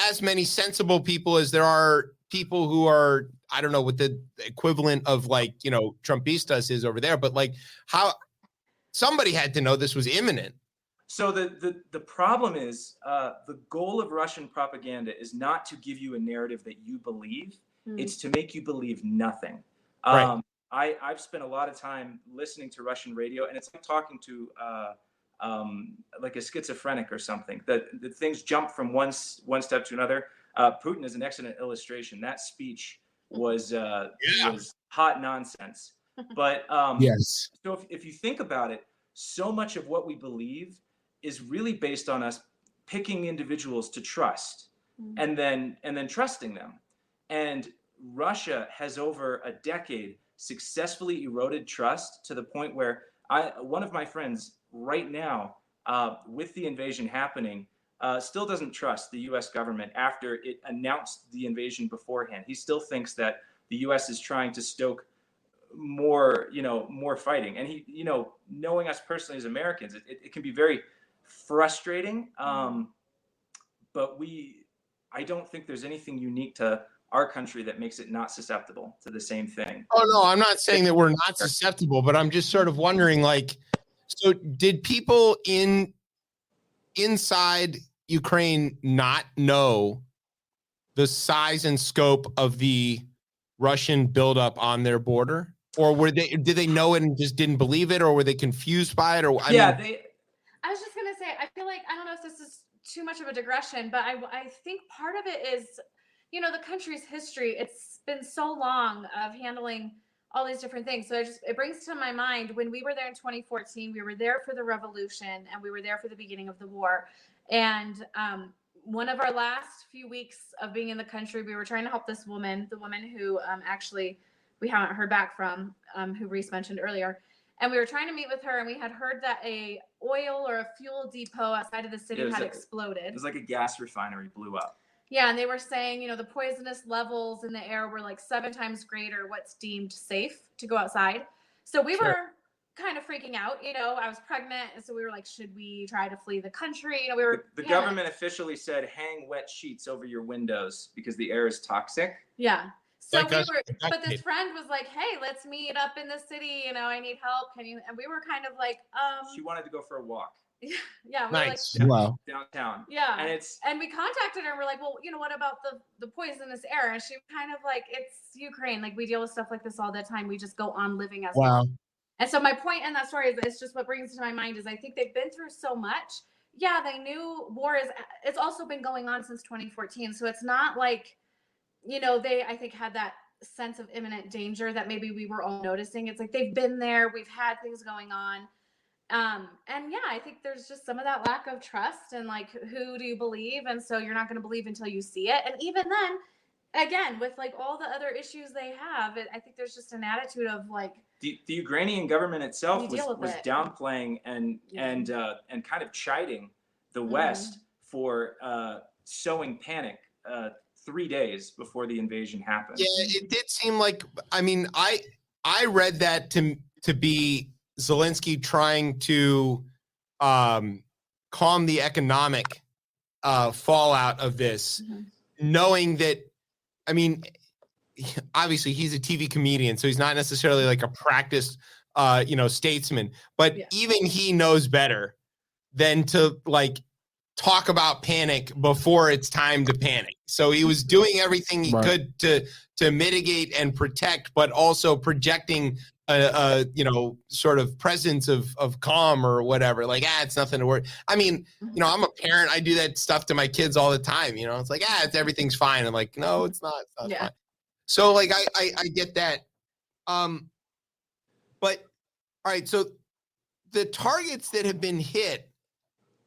as many sensible people as there are people who are, I don't know what the equivalent of Trumpistas is over there, but like, how somebody had to know this was imminent. So the problem is the goal of Russian propaganda is not to give you a narrative that you believe. It's to make you believe nothing. Right. I've spent a lot of time listening to Russian radio, and it's like talking to like a schizophrenic or something. The things jump from one step to another. Putin is an excellent illustration. That speech was hot nonsense. But Yes. so if you think about it, so much of what we believe is really based on us picking individuals to trust, and then trusting them. And Russia has over a decade successfully eroded trust to the point where one of my friends right now, with the invasion happening, still doesn't trust the U.S. government after it announced the invasion beforehand. He still thinks that the U.S. is trying to stoke more fighting. And he, knowing us personally as Americans, it can be very frustrating. But I don't think there's anything unique to our country that makes it not susceptible to the same thing. Oh, no, I'm not saying that we're not susceptible, but I'm just sort of wondering, like, so did people inside Ukraine not know the size and scope of the Russian buildup on their border? Or did they know it and just didn't believe it? Or were they confused by it? Or I was just going to say, I feel like, I don't know if this is too much of a digression, but I think part of it is, the country's history. It's been so long of handling all these different things. So it brings to my mind when we were there in 2014, we were there for the revolution and we were there for the beginning of the war. And one of our last few weeks of being in the country, we were trying to help this woman, the woman who actually we haven't heard back from, who Reese mentioned earlier. And we were trying to meet with her, and we had heard that a oil or a fuel depot outside of the city had exploded. It was like a gas refinery blew up. Yeah, and they were saying, the poisonous levels in the air were like 7 times greater what's deemed safe to go outside. So we were kind of freaking out. I was pregnant, and so we were like, should we try to flee the country? We were. The government officially said, hang wet sheets over your windows because the air is toxic. Yeah. So like but this friend was like, hey, let's meet up in the city. I need help. Can you? And we were kind of like, She wanted to go for a walk. Yeah. We nice. were like, Wow. Downtown. Yeah. And we contacted her and we're like, well, what about the poisonous air? And she kind of like, it's Ukraine. Like, we deal with stuff like this all the time. We just go on living as Wow. And so my point in that story is, it's just what brings to my mind is I think they've been through so much. Yeah, they knew war it's also been going on since 2014. So it's not like, they, I think, had that sense of imminent danger that maybe we were all noticing. It's like they've been there. We've had things going on. And yeah, I think there's just some of that lack of trust and like, who do you believe? And so you're not going to believe until you see it. And even then, again, with like all the other issues they have, I think there's just an attitude of like, the Ukrainian government itself was it. downplaying and kind of chiding the West for sowing panic 3 days before the invasion happened. Yeah, it did seem like, I read that to be Zelensky trying to calm the economic fallout of this, knowing that, obviously he's a TV comedian, so he's not necessarily like a practiced, statesman, but even he knows better than to like talk about panic before it's time to panic. So he was doing everything he could to mitigate and protect, but also projecting a sort of presence of calm or whatever. Like, it's nothing to worry. I'm a parent. I do that stuff to my kids all the time. It's like, everything's fine. I'm like, no, it's not. It's not fine. So like, I get that. But all right. So the targets that have been hit,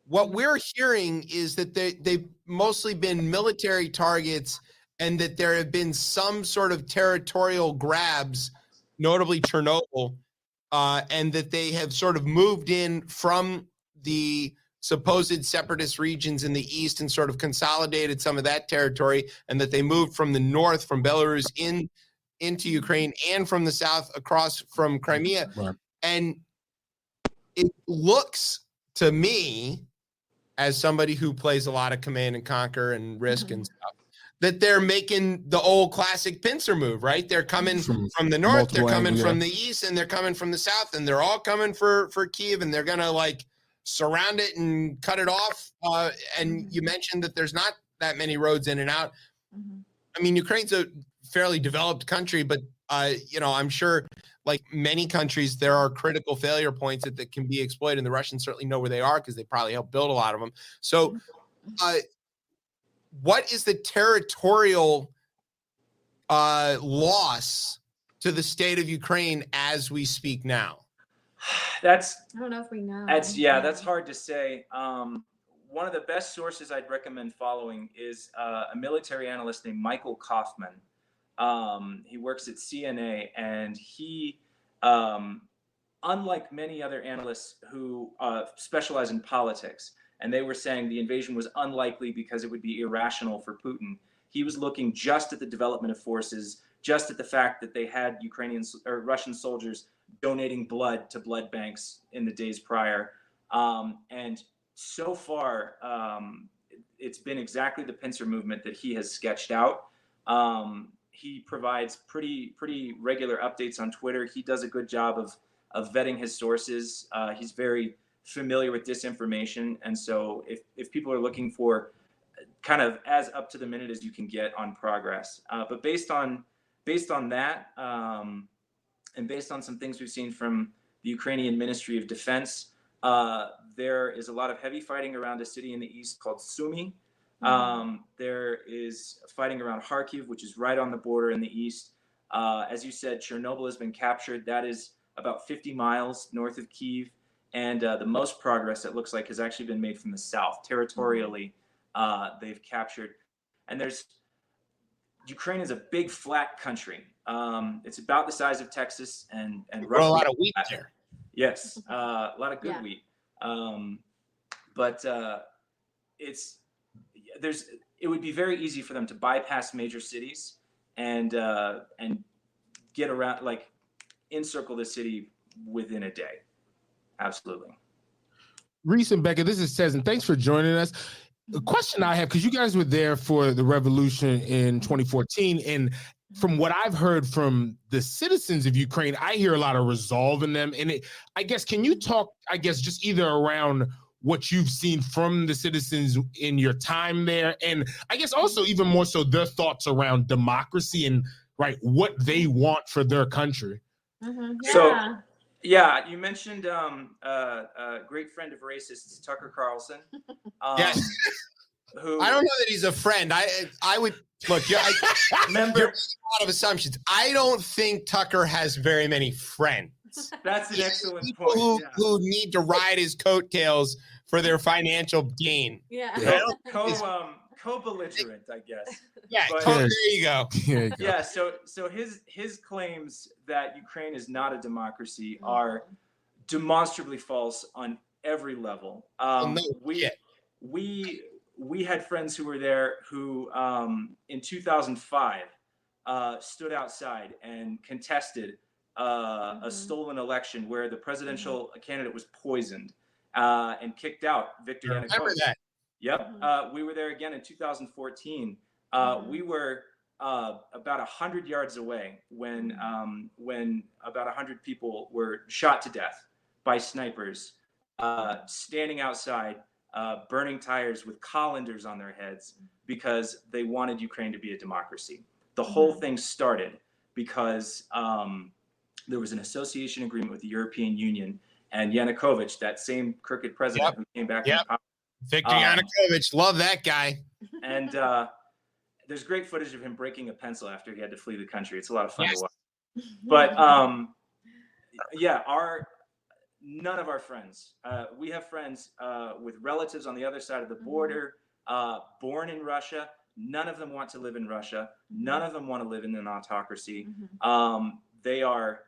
what we're hearing is that they've mostly been military targets and that there have been some sort of territorial grabs, notably Chernobyl, and that they have sort of moved in from the supposed separatist regions in the east and sort of consolidated some of that territory, and that they moved from the north, from Belarus into Ukraine, and from the south across from Crimea. Right. And it looks to me, as somebody who plays a lot of Command and Conquer and Risk and stuff, that they're making the old classic pincer move, right? They're coming from the north, they're coming from the east, and they're coming from the south, and they're all coming for Kyiv, and they're gonna like surround it and cut it off. And you mentioned that there's not that many roads in and out. Ukraine's a fairly developed country, but I'm sure like many countries, there are critical failure points that can be exploited, and the Russians certainly know where they are because they probably helped build a lot of them. So what is the territorial loss to the state of Ukraine as we speak now? I don't know if we know. That's hard to say. One of the best sources I'd recommend following is a military analyst named Michael Kaufman. He works at CNA, and he, unlike many other analysts who specialize in politics, and they were saying the invasion was unlikely because it would be irrational for Putin. He was looking just at the development of forces, just at the fact that they had Ukrainians or Russian soldiers donating blood to blood banks in the days prior. And so far, it's been exactly the pincer movement that he has sketched out. He provides pretty regular updates on Twitter. He does a good job of vetting his sources. He's very familiar with disinformation. And so if people are looking for kind of as up to the minute as you can get on progress, but based on that, and based on some things we've seen from the Ukrainian Ministry of Defense, there is a lot of heavy fighting around a city in the east called Sumy. There is fighting around Kharkiv, which is right on the border in the east. As you said, Chernobyl has been captured. That is about 50 miles north of Kyiv. And the most progress, it looks like, has actually been made from the south. Territorially, they've captured. And Ukraine is a big, flat country. It's about the size of Texas and roughly a lot of wheat there. Yes, a lot of good wheat. But it would be very easy for them to bypass major cities and get around, like encircle the city within a day. Absolutely. Reese and Becca, this is Tez, and thanks for joining us. The question I have, because you guys were there for the revolution in 2014, and from what I've heard from the citizens of Ukraine, I hear a lot of resolve in them. And I guess, can you talk, just either around what you've seen from the citizens in your time there, and I guess also even more so their thoughts around democracy and what they want for their country? Mm-hmm. Yeah. So, yeah, you mentioned a great friend of racists, Tucker Carlson. Yes. Who, I don't know that he's a friend. I would look. You're a lot of assumptions. I don't think Tucker has very many friends. That's an excellent People point. who need to ride his coattails for their financial gain. Yeah. Co-belligerent, I guess. Yeah. But, There you go. Yeah. So his claims that Ukraine is not a democracy are demonstrably false on every level. We had friends who were there who, in 2005, stood outside and contested a stolen election where the presidential candidate was poisoned and kicked out Viktor Yanukovych. Remember that? Yep. We were there again in 2014. We were about 100 yards away when about 100 people were shot to death by snipers, standing outside, burning tires with colanders on their heads because they wanted Ukraine to be a democracy. The whole thing started because there was an association agreement with the European Union, and Yanukovych, that same crooked president who came back in power. Viktor Yanukovych, love that guy. And there's great footage of him breaking a pencil after he had to flee the country. It's a lot of fun to watch. But none of our friends, we have friends with relatives on the other side of the border, born in Russia. None of them want to live in Russia. None of them want to live in an autocracy. They are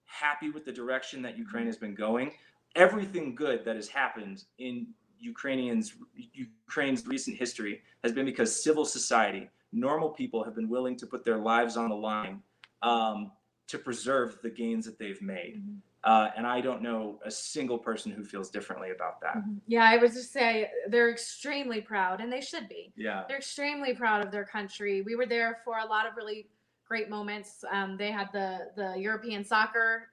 happy with the direction that Ukraine has been going. Everything good that has happened in Ukraine's recent history has been because civil society, normal people, have been willing to put their lives on the line to preserve the gains that they've made. And I don't know a single person who feels differently about that. Yeah, I would just say they're extremely proud, and they should be. Yeah. They're extremely proud of their country. We were there for a lot of really great moments. They had the European soccer,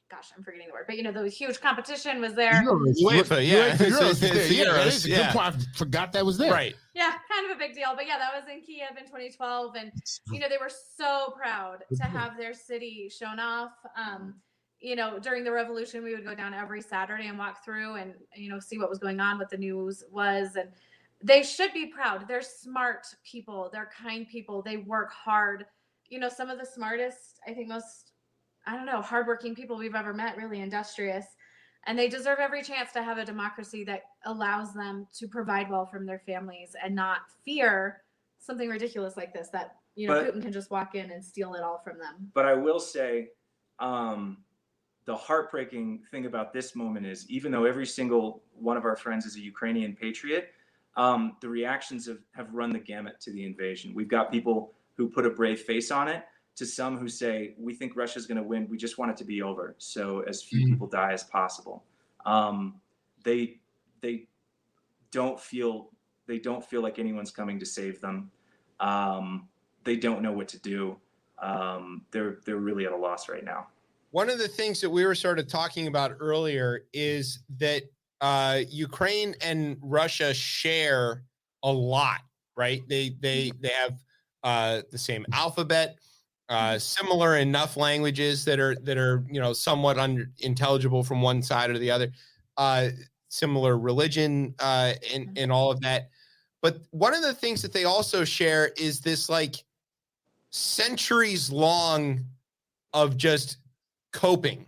gosh, I'm forgetting the word, but the huge competition was there. UEFA, yeah. Euros, It's the Euros, I forgot that was there. Right. Yeah, kind of a a big deal. But yeah, that was in Kiev in 2012. And, you know, they were so proud to have their city shown off. You know, during the revolution, we would go down every Saturday and walk through and, you know, see what was going on, what the news was. And they should be proud. They're smart people. They're kind people. They work hard. You know, some of the smartest, I think most, I don't know, hardworking people we've ever met, really industrious. And they deserve every chance to have a democracy that allows them to provide well from their families and not fear something ridiculous like this, that, you know, Putin can just walk in and steal it all from them. But I will say, the heartbreaking thing about this moment is, even though every single one of our friends is a Ukrainian patriot, the reactions have run the gamut to the invasion. We've got people who put a brave face on it, to some who say, we think Russia's going to win. We just want it to be over, so as few people die as possible. They don't feel like anyone's coming to save them. They don't know what to do. They're really at a loss right now. One of the things that we were sort of talking about earlier is that Ukraine and Russia share a lot, right? They have the same alphabet, similar enough languages that are you know, somewhat unintelligible from one side or the other, similar religion, and all of that. But one of the things that they also share is this like centuries long of just coping.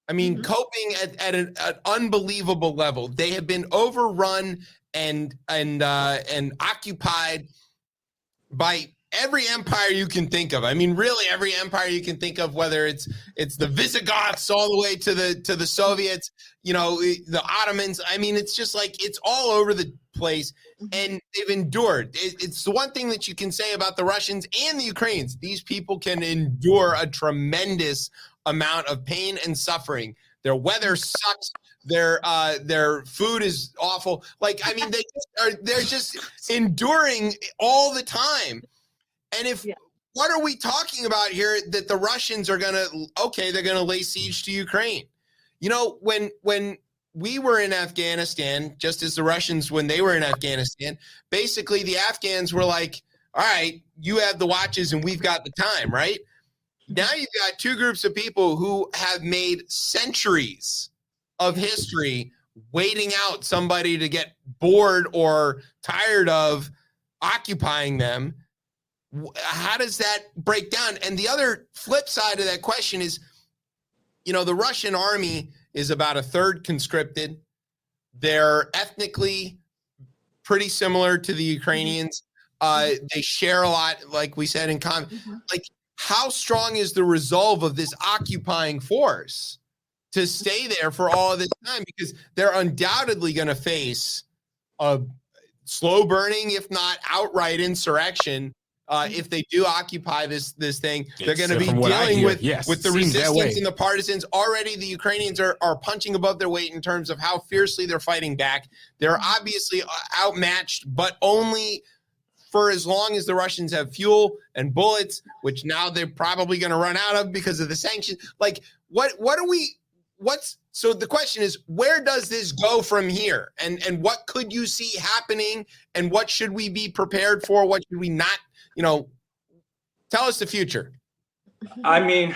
I mean, coping at an unbelievable level. They have been overrun and occupied by every empire you can think of. I mean, really every empire you can think of, whether it's the Visigoths all the way to the Soviets, you know, the Ottomans. I mean, it's just like, it's all over the place, and they've endured. It's the one thing that you can say about the Russians and the Ukrainians. These people can endure a tremendous amount of pain and suffering. Their weather sucks. Their food is awful. Like, I mean, they're just enduring all the time. And what are we talking about here, that the Russians are they're gonna lay siege to Ukraine? You know, when we were in Afghanistan, just as the Russians, when they were in Afghanistan, basically the Afghans were like, all right, you have the watches and we've got the time, right? Now you've got two groups of people who have made centuries of history waiting out somebody to get bored or tired of occupying them. How does that break down? And the other flip side of that question is, you know, the Russian army is about a third conscripted. They're ethnically pretty similar to the Ukrainians. They share a lot, like we said, in common. Like, how strong is the resolve of this occupying force to stay there for all of this time? Because they're undoubtedly going to face a slow burning, if not outright insurrection. If they do occupy this thing, they're going to be dealing with the resistance and the partisans. Already the Ukrainians are punching above their weight in terms of how fiercely they're fighting back. They're obviously outmatched, but only for as long as the Russians have fuel and bullets, which now they're probably going to run out of because of the sanctions. Like, so the question is, where does this go from here? And what could you see happening? And what should we be prepared for? What should we not? You know, tell us the future. I mean,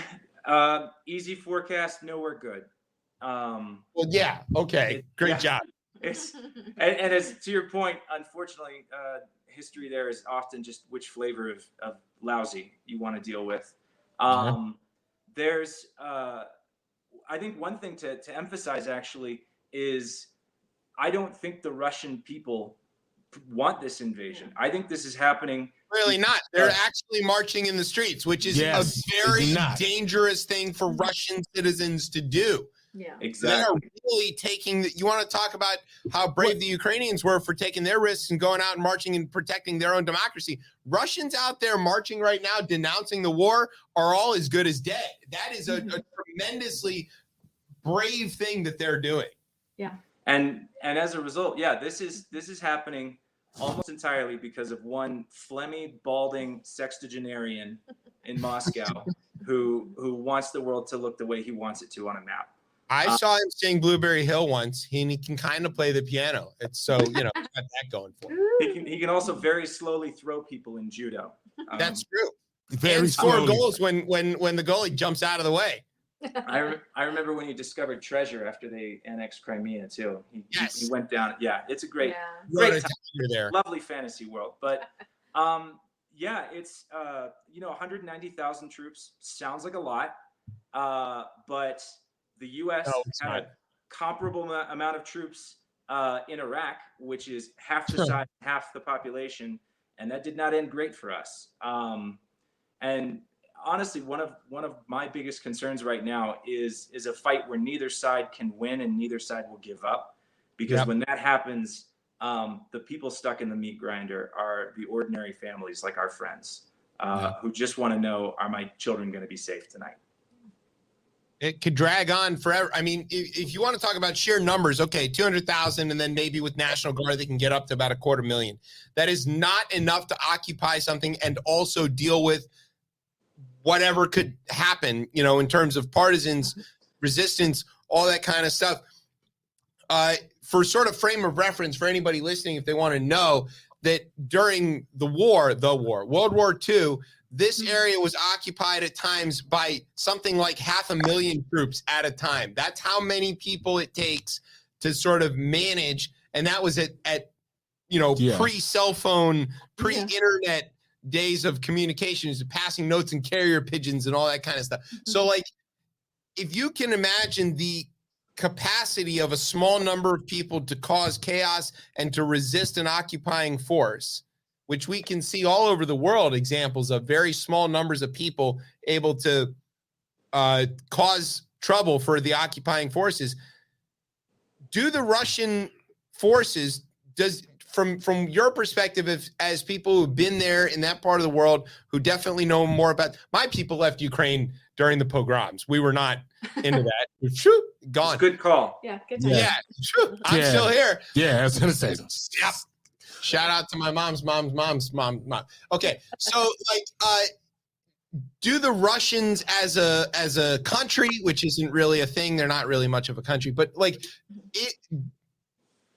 easy forecast, nowhere good. Well, yeah. Okay. Great job. And as to your point, unfortunately, history there is often just which flavor of lousy you want to deal with. There's, I think one thing to emphasize actually is, I don't think the Russian people want this invasion. I think this is happening. Really not. They're actually marching in the streets, which is a very dangerous thing for Russian citizens to do. Yeah, exactly. They're really taking you want to talk about how brave the Ukrainians were for taking their risks and going out and marching and protecting their own democracy. Russians out there marching right now, denouncing the war, are all as good as dead. That is a tremendously brave thing that they're doing. Yeah. And as a result, this is happening almost entirely because of one phlegmy, balding sextagenarian in Moscow who wants the world to look the way he wants it to on a map. I saw him sing Blueberry Hill once. He can kind of play the piano. It's so, he's got that going for him. He can also very slowly throw people in judo. That's true. Very And score slowly. goals when the goalie jumps out of the way. I remember when he discovered treasure after they annexed Crimea too. He went down. Yeah, it's a great Great time. you're there. Lovely fantasy world. But it's 190,000 troops sounds like a lot, but the U.S. had a comparable amount of troops in Iraq, which is half the size, half the population, and that did not end great for us. And honestly, one of my biggest concerns right now is a fight where neither side can win and neither side will give up, because when that happens, the people stuck in the meat grinder are the ordinary families like our friends who just want to know, are my children going to be safe tonight? It could drag on forever. I mean, if you want to talk about sheer numbers, okay, 200,000, and then maybe with National Guard, they can get up to about 250,000. That is not enough to occupy something and also deal with whatever could happen, in terms of partisans, resistance, all that kind of stuff. For sort of frame of reference for anybody listening, if they want to know that during World War II, this area was occupied at times by something like 500,000 troops at a time. That's how many people it takes to sort of manage. And that was at pre-cell phone, pre-internet days of communications, passing notes and carrier pigeons and all that kind of stuff. So like, if you can imagine the capacity of a small number of people to cause chaos and to resist an occupying force, which we can see all over the world, examples of very small numbers of people able to cause trouble for the occupying forces. Do the Russian forces, from your perspective, as people who've been there in that part of the world, who definitely know more about, my people left Ukraine during the pogroms. We were not into that. Gone. Good call. Yeah, good time. Yeah, I'm still here. Yeah, I was gonna say. Yep. Shout out to my mom's mom. Okay, so do the Russians as a country, which isn't really a thing, they're not really much of a country, but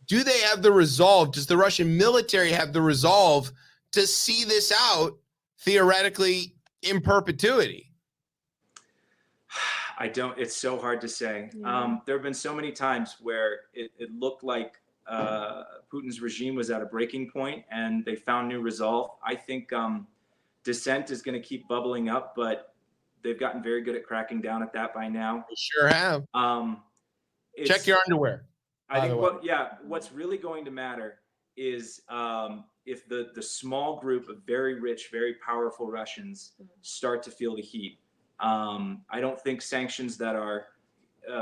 do they have the resolve? Does the Russian military have the resolve to see this out theoretically in perpetuity? I don't. It's so hard to say. Yeah. There have been so many times where it looked like Putin's regime was at a breaking point and they found new resolve. I think dissent is going to keep bubbling up, but they've gotten very good at cracking down at that by now. They sure have. Check your underwear. I think what's really going to matter is if the small group of very rich, very powerful Russians start to feel the heat. I don't think sanctions that are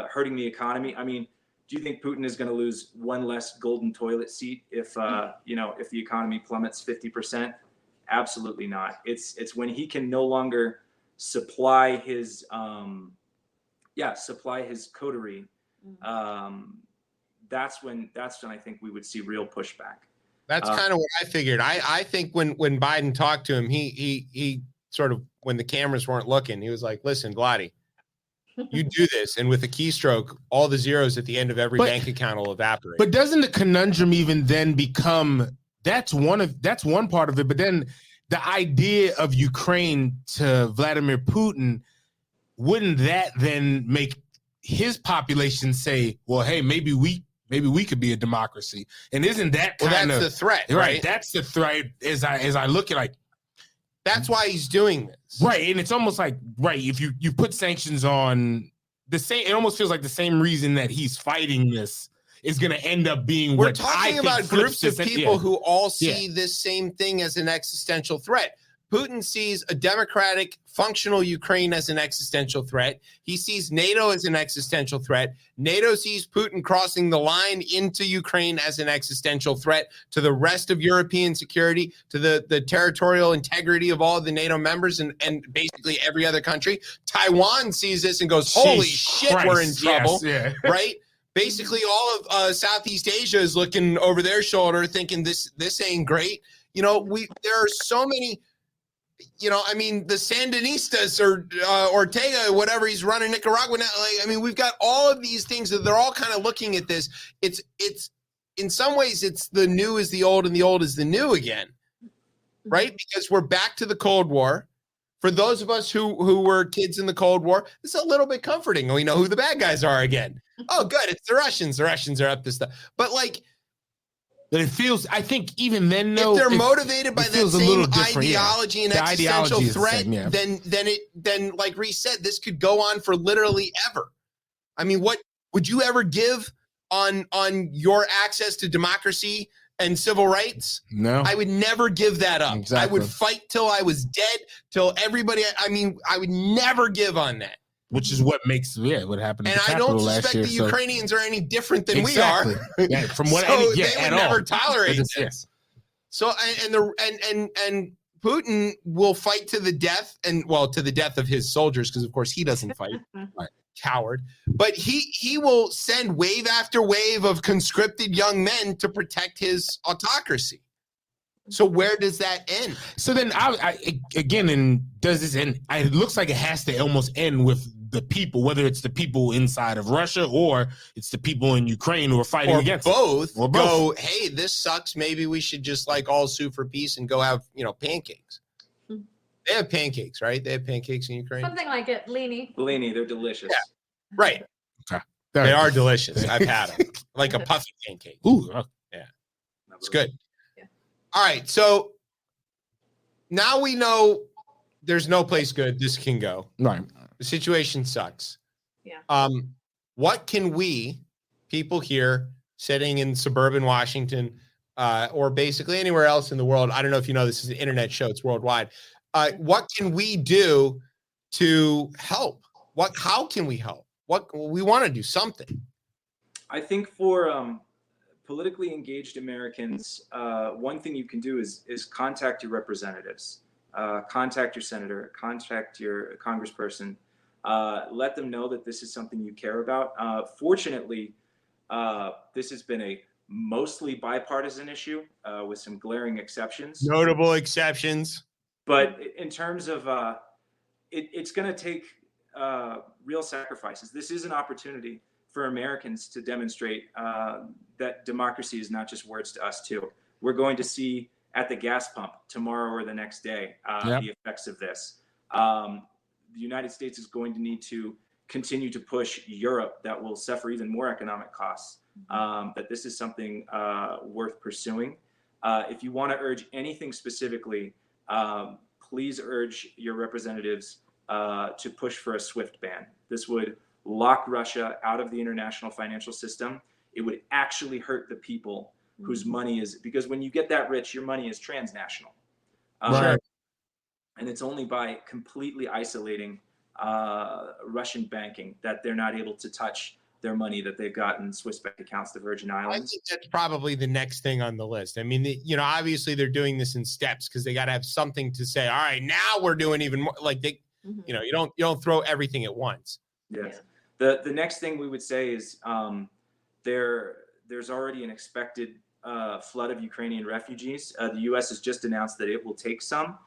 hurting the economy. I mean, do you think Putin is going to lose one less golden toilet seat if if the economy plummets 50%? Absolutely not. It's when he can no longer supply his coterie. That's when I think we would see real pushback. That's kind of what I figured. I think when Biden talked to him, he sort of, when the cameras weren't looking, he was like, listen, Glady, you do this, and with a keystroke, all the zeros at the end of every bank account will evaporate. But doesn't the conundrum even then become, that's one part of it, but then the idea of Ukraine to Vladimir Putin, wouldn't that then make his population say, well, hey, maybe we could be a democracy? And isn't that kind of that's the threat, right? That's the threat. As I look at, like, that's why he's doing this, right? And it's almost like, right, if you put sanctions on the same, it almost feels like the same reason that he's fighting this is going to end up being. We're what talking about groups of people who all see this same thing as an existential threat. Putin sees a democratic, functional Ukraine as an existential threat. He sees NATO as an existential threat. NATO sees Putin crossing the line into Ukraine as an existential threat to the rest of European security, to the territorial integrity of all of the NATO members and basically every other country. Taiwan sees this and goes, holy shit, Christ, we're in trouble, right? Basically, all of Southeast Asia is looking over their shoulder thinking this ain't great. There are so many. I mean, the Sandinistas or Ortega, whatever he's running Nicaragua now. Like, I mean, we've got all of these things that they're all kind of looking at this. It's in some ways, it's the new is the old and the old is the new again, right? Because we're back to the Cold War. For those of us who were kids in the Cold War, it's a little bit comforting. We know who the bad guys are again. Oh, good. It's the Russians. The Russians are up to stuff. But like, but it feels, I think even then, if they're motivated by that same ideology and The existential ideology is the threat, same, yeah. then like Reese said, this could go on for literally ever. I mean, what would you ever give on your access to democracy and civil rights? No, I would never give that up. Exactly. I would fight till I was dead, till everybody. I mean, I would never give on that. which is what makes what happened. And I don't suspect the Ukrainians are any different than we are. Yeah, from what so they would never tolerate this. Yes. So and Putin will fight to the death, to the death of his soldiers, because of course he doesn't fight. Right. Coward. But he will send wave after wave of conscripted young men to protect his autocracy. So where does that end? So then does this end? It looks like it has to almost end with the people, whether it's the people inside of Russia or it's the people in Ukraine who are fighting against both. Or both. Go, hey, this sucks. Maybe we should just like all sue for peace and go have, pancakes. They have pancakes, right? They have pancakes in Ukraine. Something like it, Blini. Blini, they're delicious. Yeah. Right. Okay. They are delicious. I've had them. Like a puffy pancake. Ooh. Yeah. It's good. Yeah. All right. So now we know there's no place good this can go. Right. The situation sucks. Yeah. What can we, people here sitting in suburban Washington, or basically anywhere else in the world, I don't know if you know this is an internet show, it's worldwide. What can we do to help? How can we help? We want to do something. I think for politically engaged Americans, one thing you can do is contact your representatives, contact your senator, contact your congressperson, let them know that this is something you care about. Fortunately, this has been a mostly bipartisan issue with some glaring exceptions. Notable exceptions. But in terms of it's going to take real sacrifices. This is an opportunity for Americans to demonstrate that democracy is not just words to us too. We're going to see at the gas pump tomorrow or the next day the effects of this. The United States is going to need to continue to push Europe that will suffer even more economic costs. That this is something worth pursuing. If you want to urge anything specifically, please urge your representatives to push for a SWIFT ban. This would lock Russia out of the international financial system. It would actually hurt the people whose money is, because when you get that rich, your money is transnational. Right. And it's only by completely isolating Russian banking that they're not able to touch their money that they've got in Swiss bank accounts, the Virgin Islands. I think that's probably the next thing on the list. I mean, obviously they're doing this in steps because they got to have something to say. All right, now we're doing even more. Like they, you don't throw everything at once. Yes. The next thing we would say is there's already an expected flood of Ukrainian refugees. The U.S. has just announced that it will take some.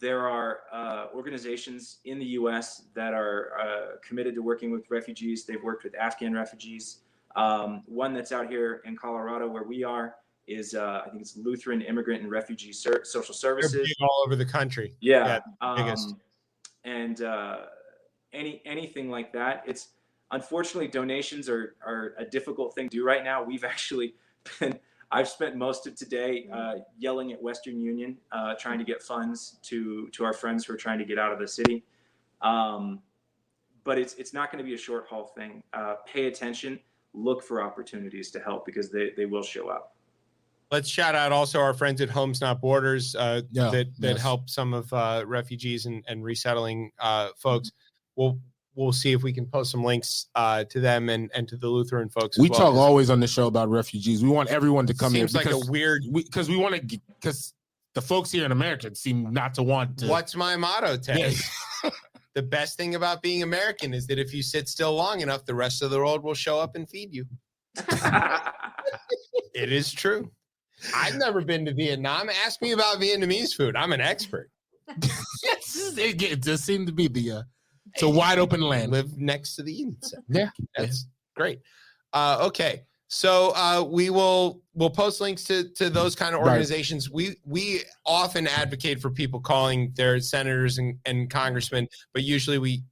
There are organizations in the U.S. that are committed to working with refugees. They've worked with Afghan refugees. One that's out here in Colorado where we are is, I think it's Lutheran Immigrant and Refugee Social Services. They're big all over the country. Yeah. Biggest. And anything like that. It's unfortunately donations are a difficult thing to do right now. We've actually I've spent most of today yelling at Western Union, trying to get funds to our friends who are trying to get out of the city. But it's not going to be a short haul thing. Pay attention, look for opportunities to help because they will show up. Let's shout out also our friends at Homes Not Borders that help some of refugees and resettling folks. We'll see if we can post some links to them and to the Lutheran folks. We talk always on the show about refugees. We want everyone to come Seems here. Seems like a weird... Because we want to... Because the folks here in America seem not to want to... What's my motto, Ted? Yeah. The best thing about being American is that if you sit still long enough, the rest of the world will show up and feed you. It is true. I've never been to Vietnam. Ask me about Vietnamese food. I'm an expert. It just seemed to be it's a wide open land. Live next to the Eden Center. Yeah, That's great. Okay. So we'll post links to those kind of organizations. Right. We often advocate for people calling their senators and congressmen, but usually we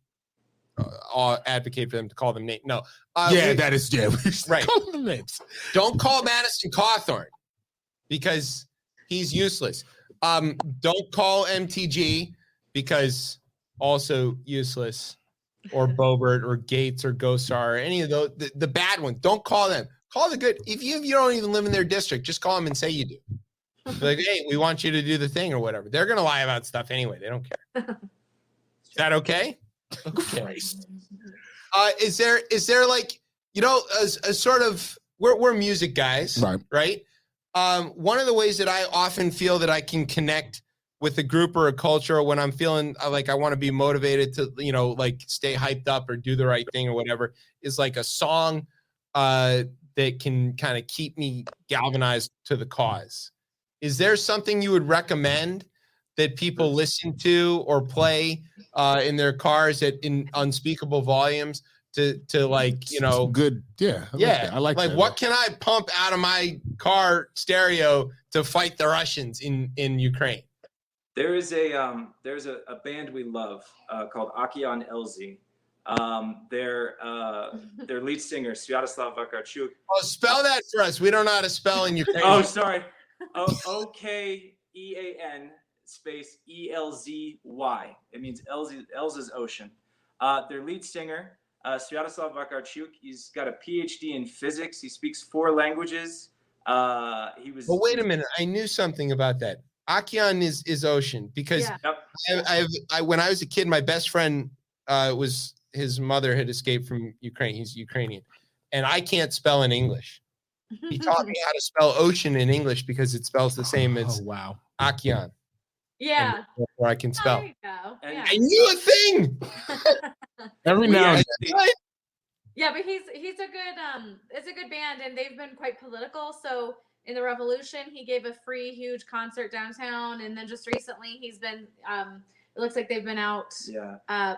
all advocate for them to call them names. No. That is right. Call them names. Don't call Madison Cawthorn because he's useless. Don't call MTG because also useless, or Boebert or Gates or Gosar or any of those, the bad ones. Don't call them. Call the good. If you don't even live in their district, just call them and say you do. Be like, hey, we want you to do the thing or whatever. They're going to lie about stuff anyway. They don't care. Is that okay? Okay. Is there like, a sort of, we're music guys, right? One of the ways that I often feel that I can connect with a group or a culture when I'm feeling like I want to be motivated to, like stay hyped up or do the right thing or whatever, is like a song that can kind of keep me galvanized to the cause. Is there something you would recommend that people listen to or play in their cars in unspeakable volumes to like, good. Yeah. I like that. What can I pump out of my car stereo to fight the Russians in Ukraine? There's a band we love called Akian Elzy. Their lead singer Sviatoslav Vakarchuk. Oh, spell that for us. We don't know how to spell in Ukraine. Oh, sorry. OKEAN space ELZY. It means Elza's ocean. Their lead singer Sviatoslav Vakarchuk. He's got a PhD in physics. He speaks 4 languages. But wait a minute. I knew something about that. Akian is ocean because when I was a kid, my best friend his mother had escaped from Ukraine. He's Ukrainian, and I can't spell in English. He taught me how to spell ocean in English because it spells the same as Akian. Yeah, where I can spell. There you go. Yeah. I knew a thing. Every now and then. Yeah, but he's a good it's a good band, and they've been quite political. So in the revolution, he gave a free huge concert downtown, and then just recently he's been it looks like they've been out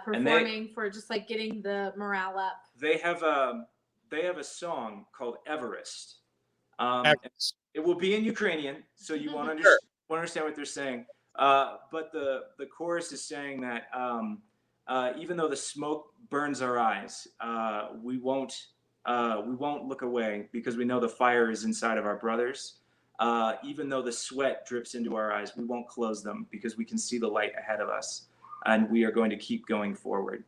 performing for just like getting the morale up. They have a song called Everest. It will be in Ukrainian, so you won't understand what they're saying. But the chorus is saying that even though the smoke burns our eyes, we won't look away because we know the fire is inside of our brothers. Even though the sweat drips into our eyes, we won't close them because we can see the light ahead of us, and we are going to keep going forward.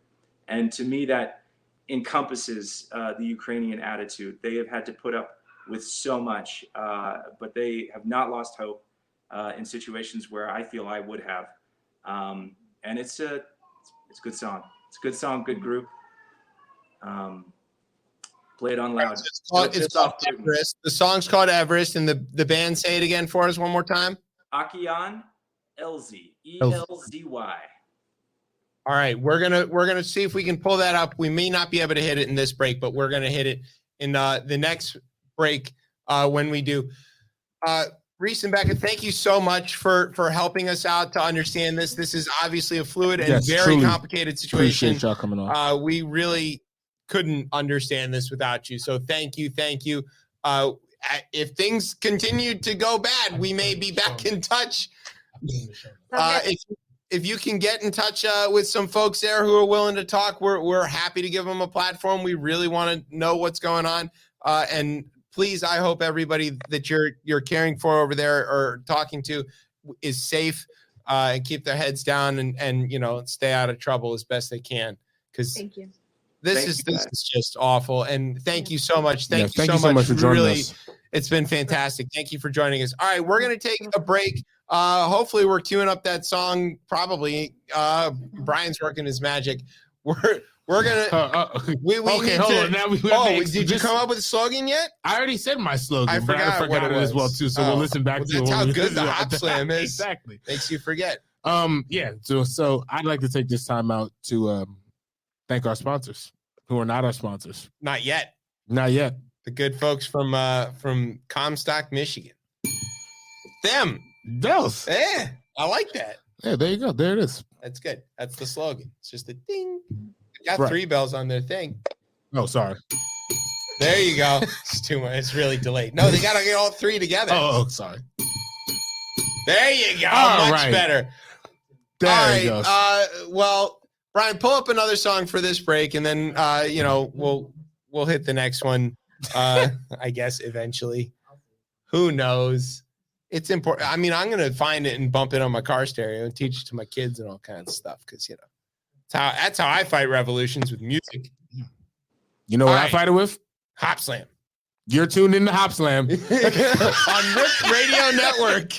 And to me, that encompasses the Ukrainian attitude. They have had to put up with so much, but they have not lost hope in situations where I feel I would have. And it's a good song. It's a good song, good group. Play it on loud. It's called Everest. The song's called Everest, and the band, say it again for us one more time. Akian Elzy, ELZY. All right, we're gonna see if we can pull that up. We may not be able to hit it in this break, but we're gonna hit it in the next break when we do. Reese and Becca, thank you so much for helping us out to understand this. This is obviously a fluid and very complicated situation. Appreciate y'all coming on. We really couldn't understand this without you. So thank you. If things continue to go bad, we may be back in touch. If you can get in touch with some folks there who are willing to talk, we're happy to give them a platform. We really want to know what's going on. And please, I hope everybody that you're caring for over there or talking to is safe and keep their heads down and stay out of trouble as best they can. Because thank you. This is just awful. And thank you so much. Thank you so much for joining us. It's been fantastic. Thank you for joining us. All right, we're going to take a break. Hopefully we're queuing up that song. Probably Brian's working his magic. We're gonna. Hold on. Now did you come up with a slogan yet? I already said my slogan. I forgot it as well too. So we'll listen back to it. That's how good the Hopslam is. Exactly. Makes you forget. So I'd like to take this time out to thank our sponsors who are not our sponsors. Not yet. Not yet. The good folks from Comstock, Michigan. Them. Bells. Yeah, I like that. Yeah, there you go. There it is. That's good. That's the slogan. It's just a ding. Got Right. 3 bells on their thing. Oh, sorry. There you go. It's too much. It's really delayed. No, they gotta get all 3 together. Oh, sorry. There you go. All Much right. better. There all you right. go. Well, Brian, pull up another song for this break, and then we'll hit the next one. I guess eventually. Who knows? It's important. I mean, I'm gonna find it and bump it on my car stereo and teach it to my kids and all kinds of stuff because that's how I fight revolutions with music. You know what All I right. fight it with? Hopslam. You're tuned into Hopslam. On Rip Radio Network.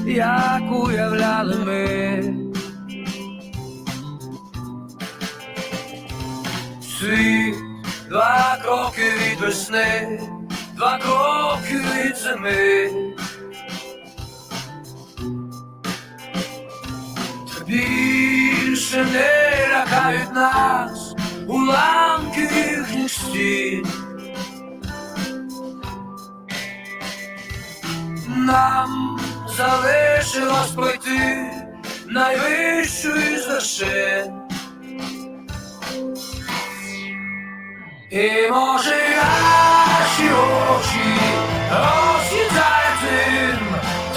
Як уявляли ми, світ 2 кроки від весни, 2 кроки від зими. Та більше не лякають нас уламки їхніх стін. Нам залишилось пройти найвищу із вершин. І може наші очі роз'їдають дим,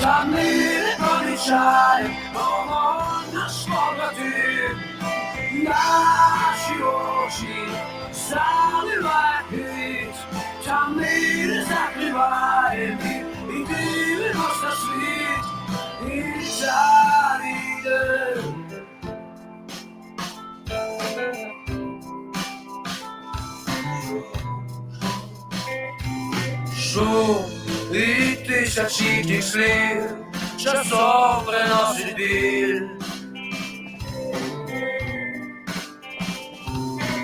та ми не помічаємо вогонь наш побратим. Наші очі заливають гріх, та ми не закриваємо їх. І дивимось на світ, і завідем. Шум і тисячі тих слів часом приносить біль.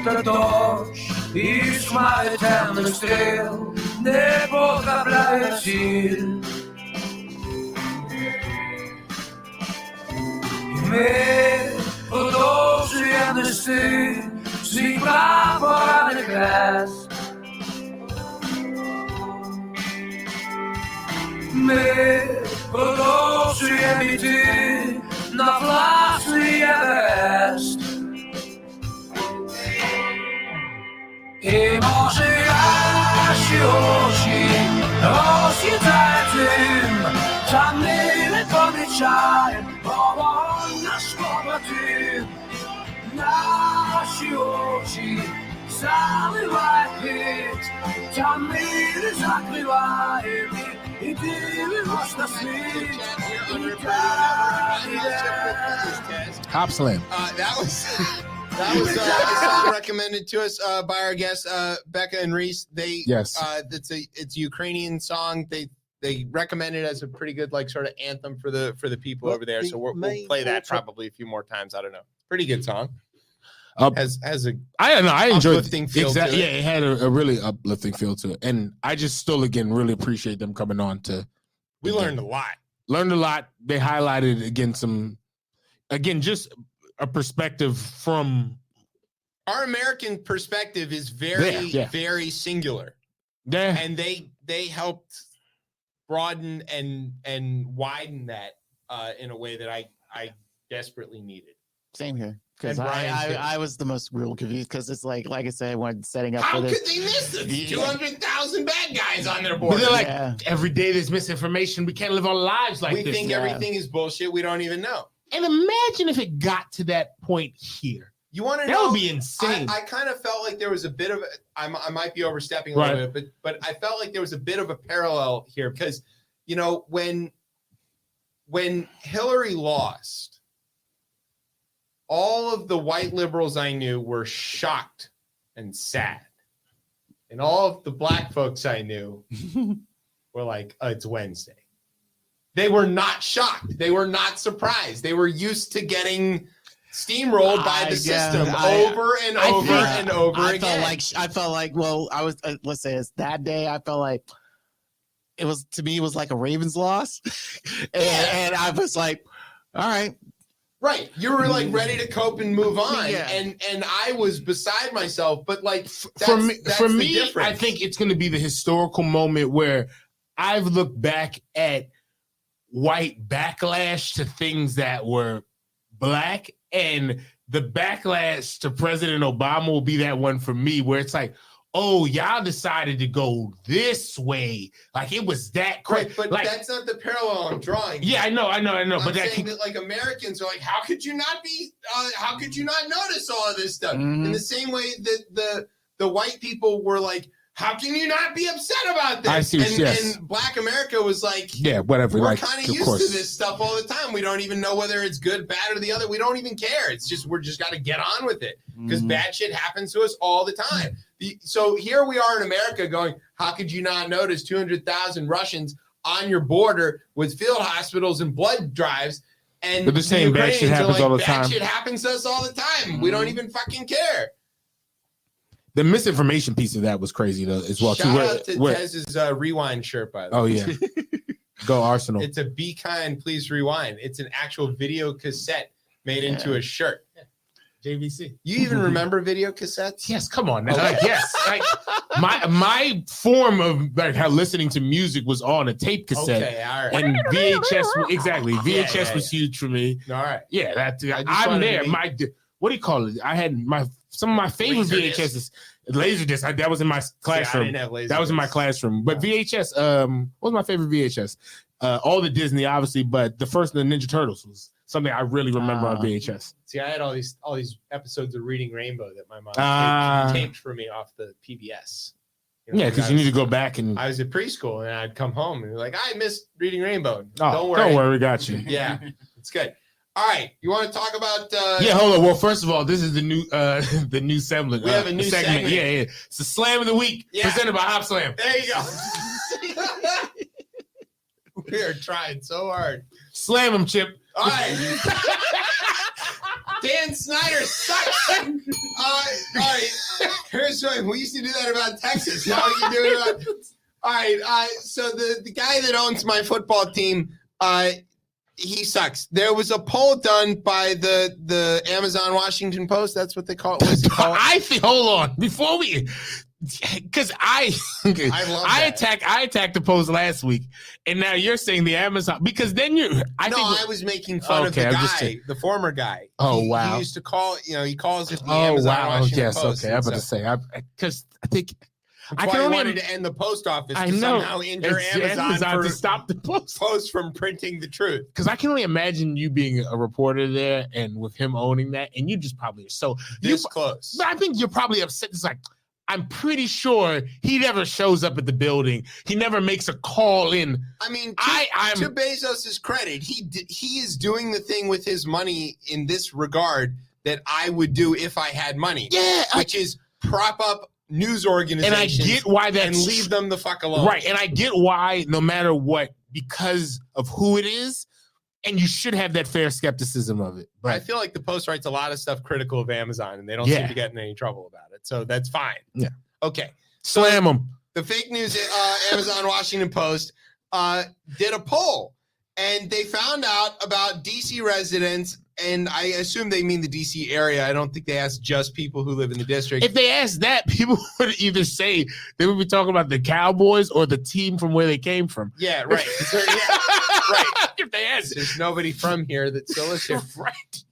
Та дощ із хмари темних стріл не потрапляє в ціль. І ми продовжуємо нести свій прапорний хрест. Ми продовжуємо йти на власний Еверест. І може наші очі роз'їдають дим, та ми не помічаємо вогонь наш побратим. Наші очі заливають гріх, та ми не закриваємо їх. І дивимось на світ. Hopslam. That was a song recommended to us by our guests Becca and Reese. Yes. It's a Ukrainian song. They recommend it as a pretty good sort of anthem for the people over there. So we'll play that probably a few more times. I don't know. Pretty good song. Has a I don't know. I enjoyed uplifting feel to it. Yeah, it had a really uplifting feel to it, and I just still again really appreciate them coming on to We learned a lot. Learned a lot. They highlighted again, just a perspective from our American perspective is very, very singular. Yeah. And they helped broaden and widen that in a way that I desperately needed. Same here. Because And Brian's too. I was the most real confused because it's like I said, when setting up How for this. could they miss it? Yeah. 200,000 bad guys on their board. But they're like, every day there's misinformation. We can't live our lives like we this. think everything is bullshit. We don't even know. And imagine if it got to that point here. You want to know? That would be insane. I kind of felt like there was a bit of I might be overstepping a little bit, but I felt like there was a bit of a parallel here because, you know, when Hillary lost, all of the white liberals I knew were shocked and sad. And all of the black folks I knew were like, oh, it's Wednesday. They were not shocked. They were not surprised. They were used to getting steamrolled by the system over and over again. I felt like, well, I was, let's say it's that day. I felt like it was like a Ravens loss. and I was like, all right. Right. You were like ready to cope and move on. Yeah. And I was beside myself, but like for me, I think it's going to be the historical moment where I've looked back at white backlash to things that were black, and the backlash to President Obama will be that one for me where it's like, oh, y'all decided to go this way. Like it was that crazy. Right, but like, that's not the parallel I'm drawing. Yeah, I know. I'm But saying that like Americans are like, how could you not notice all of this stuff? Mm-hmm. In the same way that the white people were like, how can you not be upset about this? I see, and Black America was like, yeah, whatever. We're like, kind of used to this stuff all the time. We don't even know whether it's good, bad, or the other. We don't even care. It's just we're just got to get on with it because bad shit happens to us all the time. So here we are in America going, how could you not notice 200,000 Russians on your border with field hospitals and blood drives? And but the same bad shit happens all the time. Bad shit happens to us all the time. We don't even fucking care. The misinformation piece of that was crazy though as well. Shout out to Tez's Rewind shirt, by the way. Oh yeah, go Arsenal! It's a Be Kind, Please Rewind. It's an actual video cassette made into a shirt. JVC. You even remember video cassettes? Yes, come on. Yes, like my form of like how listening to music was on a tape cassette. Okay, all right. And VHS exactly. VHS was huge for me. All right. Yeah, I'm there. What do you call it? I had some of my favorite VHSs. Laserdisc. That was in my classroom. I didn't have Laserdisc. That was in my classroom. But VHS. What was my favorite VHS? All the Disney, obviously, but the first of the Ninja Turtles was something I really remember on VHS. See, I had all these episodes of Reading Rainbow that my mom taped for me off the PBS. Yeah, because you need to go back and. I was at preschool and I'd come home and be like, I missed Reading Rainbow. Oh, don't worry, we got you. Yeah, it's good. All right, you want to talk about? Yeah, hold on. Well, first of all, this is the new segment. We have a new segment. Yeah. It's the Slam of the Week presented by Hopslam. There you go. We are trying so hard. Slam him, Chip. All right. Dan Snyder sucks. All right. Here's what we used to do that about Texas. Now we can do it about. All right. So the guy that owns my football team, he sucks. There was a poll done by the Amazon Washington Post. That's what they call it. What's it called? I think. Hold on, before we, because I attacked the Post last week, and now you're saying the Amazon because then I was making fun of the guy, the former guy. Oh wow! He used to call. He calls it the Amazon Washington Post. Okay. I'm about to say because I think. That's why I wanted to end the post office to somehow injure Amazon to stop the post from printing the truth. Because I can only imagine you being a reporter there and with him owning that, and you just probably are so this close. But I think you're probably upset. It's like I'm pretty sure he never shows up at the building. He never makes a call in. I mean, to Bezos' credit, he is doing the thing with his money in this regard that I would do if I had money. Yeah, which is prop up news organizations, and I get why that's and leave them the fuck alone. Right, and I get why, no matter what, because of who it is, and you should have that fair skepticism of it. But I feel like the Post writes a lot of stuff critical of Amazon, and they don't seem to get in any trouble about it. So that's fine. Yeah. Okay. Slam them. The fake news Amazon Washington Post. did a poll, and they found out about DC residents, and I assume they mean the DC area. I don't think they asked just people who live in the district. If they asked that, people would either say they would be talking about the Cowboys or the team from where they came from. Yeah, right. Right. If they asked, There's nobody from here that still lives here. right?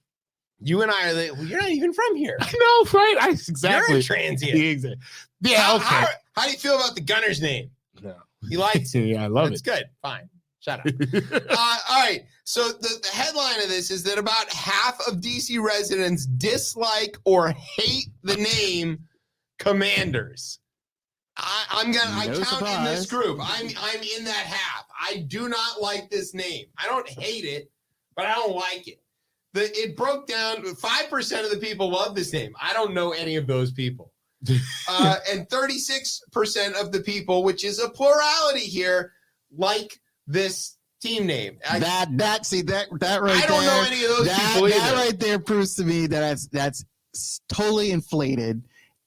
You and I are you're not even from here. No, right? Exactly. You're a transient. Yeah, okay. How do you feel about the gunner's name? No. You likes it. Yeah, I love That's it. good. Fine. Shut up. All right. So the headline of this is that about half of DC residents dislike or hate the name Commanders. I count in this group. I'm in that half. I do not like this name. I don't hate it, but I don't like it. It broke down. 5% of the people love this name. I don't know any of those people. And 36% of the people, which is a plurality here, like this team name. That right there. I don't know any of those people either. That right there proves to me that that's totally inflated,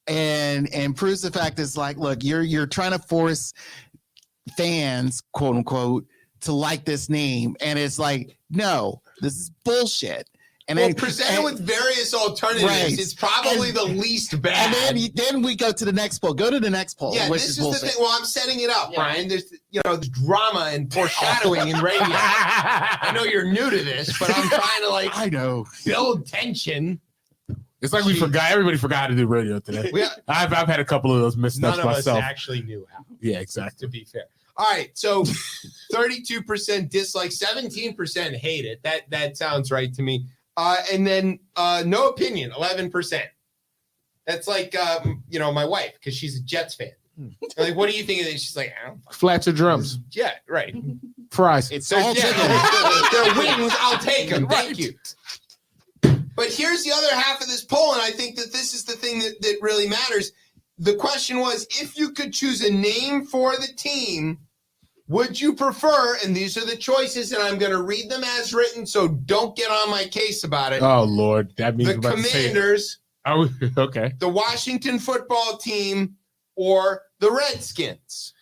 and proves the fact is like, look, you're trying to force fans, quote unquote, to like this name, and it's like, no, this is bullshit. And presented with various alternatives, right. It's probably the least bad. And then we go to the next poll. Go to the next poll. Yeah, this is the thing. Well, I'm setting it up, Brian. There's there's drama and foreshadowing in radio. I know you're new to this, but I'm trying to I know, build tension. It's like we forgot. Everybody forgot how to do radio today. I've had a couple of those missteps myself. None of us actually knew how. Yeah, exactly. To be fair. All right, so 32% dislike, 17% hate it. That sounds right to me. And then no opinion, 11%. That's like my wife, because she's a Jets fan. Like, what do you think of this? She's like, I don't. Flats or drums? Yeah, right. Fries. It's all chicken. They're wings. I'll take them. Thank you. But here's the other half of this poll, and I think that this is the thing that really matters. The question was, if you could choose a name for the team, would you prefer, and these are the choices, and I'm going to read them as written, so don't get on my case about it. Oh, Lord. That means the Commanders, okay, the Washington football team, or the Redskins.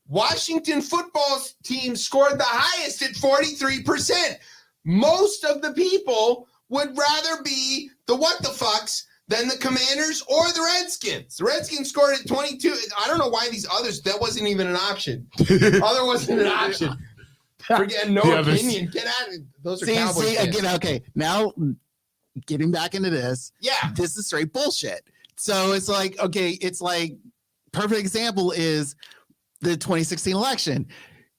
Washington football team scored the highest at 43%. Most of the people would rather be the what the fucks than the Commanders or the Redskins. The Redskins scored at 22. I don't know why these others, that wasn't even an option. Other wasn't an option. Forget no opinion. Get out of it. Those are Cowboys fans. Again, okay. Now, getting back into this. Yeah. This is straight bullshit. So it's like, okay, it's like, perfect example is the 2016 election.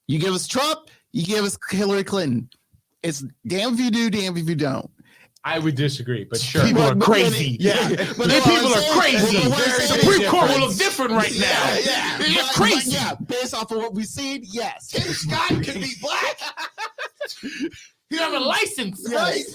You give us Trump, you give us Hillary Clinton. It's damn if you do, damn if you don't. I would disagree, but sure. People are crazy. But people are crazy. The Supreme Court will look different right now. Yeah. Crazy. Based off of what we've seen, yes. Tim Scott could be black. You have a license, right?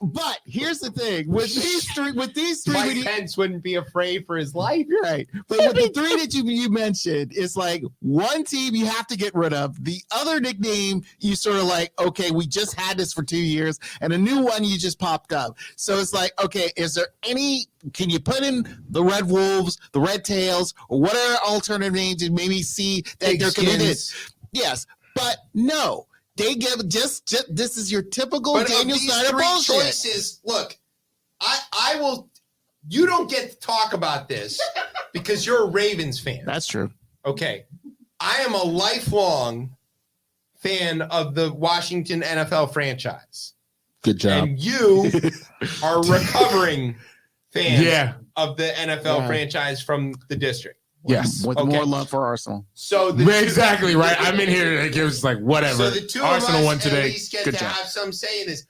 But here's the thing: with these three, Mike Pence wouldn't be afraid for his life, right? But with the three that you mentioned, it's like one team you have to get rid of. The other nickname you sort of like, okay, we just had this for 2 years, and a new one you just popped up. So it's like, okay, is there any? Can you put in the Red Wolves, the Red Tails, or what are alternative names and maybe see that they're committed? Yes, but no. They give just this is your typical Daniel Snyder bullshit. Choices. Look, I will. You don't get to talk about this because you're a Ravens fan. That's true. Okay, I am a lifelong fan of the Washington NFL franchise. Good job. And you are a recovering fan of the NFL franchise from the district. Yes. With more love for Arsenal. So exactly right. I'm in here and it gives like whatever. So the two Arsenal of us won today. At least get Good to job. have some say in this.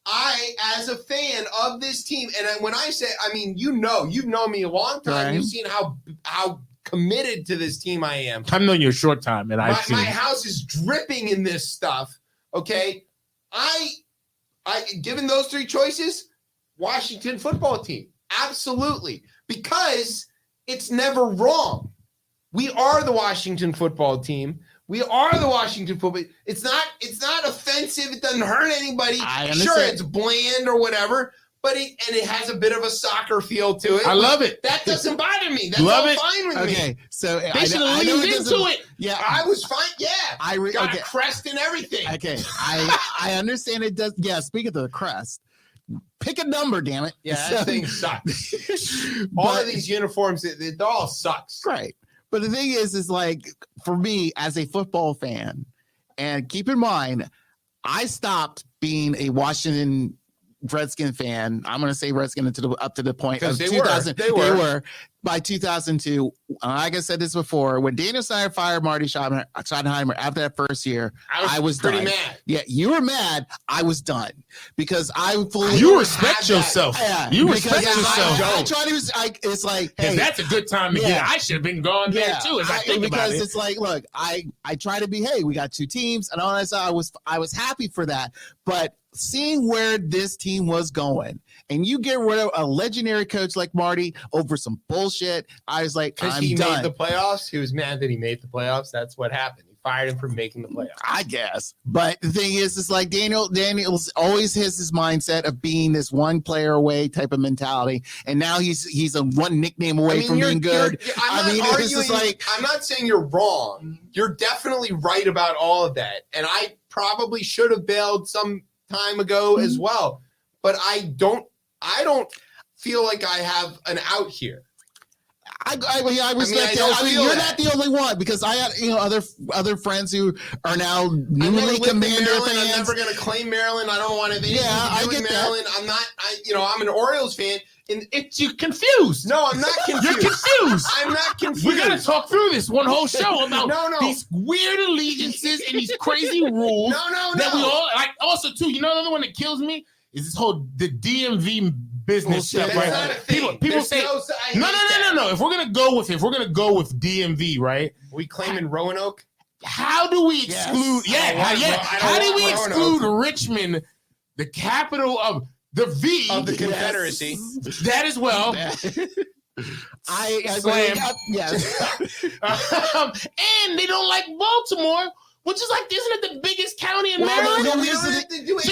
I, as a fan of this team, and when I say, I mean, you've known me a long time. Right. You've seen how committed to this team I am. I've known you a short time, and I've seen my house is dripping in this stuff. Okay, I given those three choices, Washington football team, absolutely, because it's never wrong. We are the Washington football team. We are the Washington football. It's not offensive. It doesn't hurt anybody. I understand. Sure, it's bland or whatever, but it has a bit of a soccer feel to it. I love it. That doesn't bother me. That's Love all it. fine with me. Okay, so They should have leaned into it. Yeah, I was fine. Yeah, got okay. a crest and everything. Okay, I understand it does. Yeah, speaking of the crest, pick a number, damn it. Yeah, that thing sucks. All of these uniforms, it all sucks. Right. But the thing is like, for me as a football fan, and keep in mind, I stopped being a Washington Redskin fan. I'm going to say Redskin up to the point of 2000. They were. By 2002, like I said this before, when Daniel Snyder fired Marty Schottenheimer after that first year, I was pretty done. mad. Yeah, you were mad. I was done because I fully. You respect yourself. Yeah, You because respect yourself. I try to. It's like, hey, that's a good time to get. I should have been gone there too. As I think about because it. it's like, look, I try to be. Hey, we got 2 teams, and all that. I was happy for that, but seeing where this team was going, and you get rid of a legendary coach like Marty over some bullshit, I was like, Because I'm he done. made the playoffs. He was mad that he made the playoffs. That's what happened. He fired him for making the playoffs. I guess. But the thing is, it's like Daniel's always has this mindset of being this one player away type of mentality. And now he's a one nickname away from being good. It's just like, I'm not saying you're wrong. You're definitely right about all of that. And I probably should have bailed some time ago as well. But I don't feel like I have an out here. I respect that. I mean, you're not the only one, because I had other friends who are now newly Commander fans. I'm never going to claim Maryland. I don't want to be. I get Maryland. that. I'm not. I'm an Orioles fan. And you're confused. No, I'm not confused. You're confused. I'm not confused. We're gonna talk through this one whole show about No. these weird allegiances and these crazy rules. No. We all like. Also, too, another one that kills me is this whole the DMV business stuff. That's Right? not a thing. People say no. If we're gonna go with DMV, right? We claiming Roanoke. How do we exclude? How do we exclude Richmond, the capital of the V of the Confederacy? That as well. Yes. And they don't like Baltimore, which is like, isn't it the biggest county in Maryland? So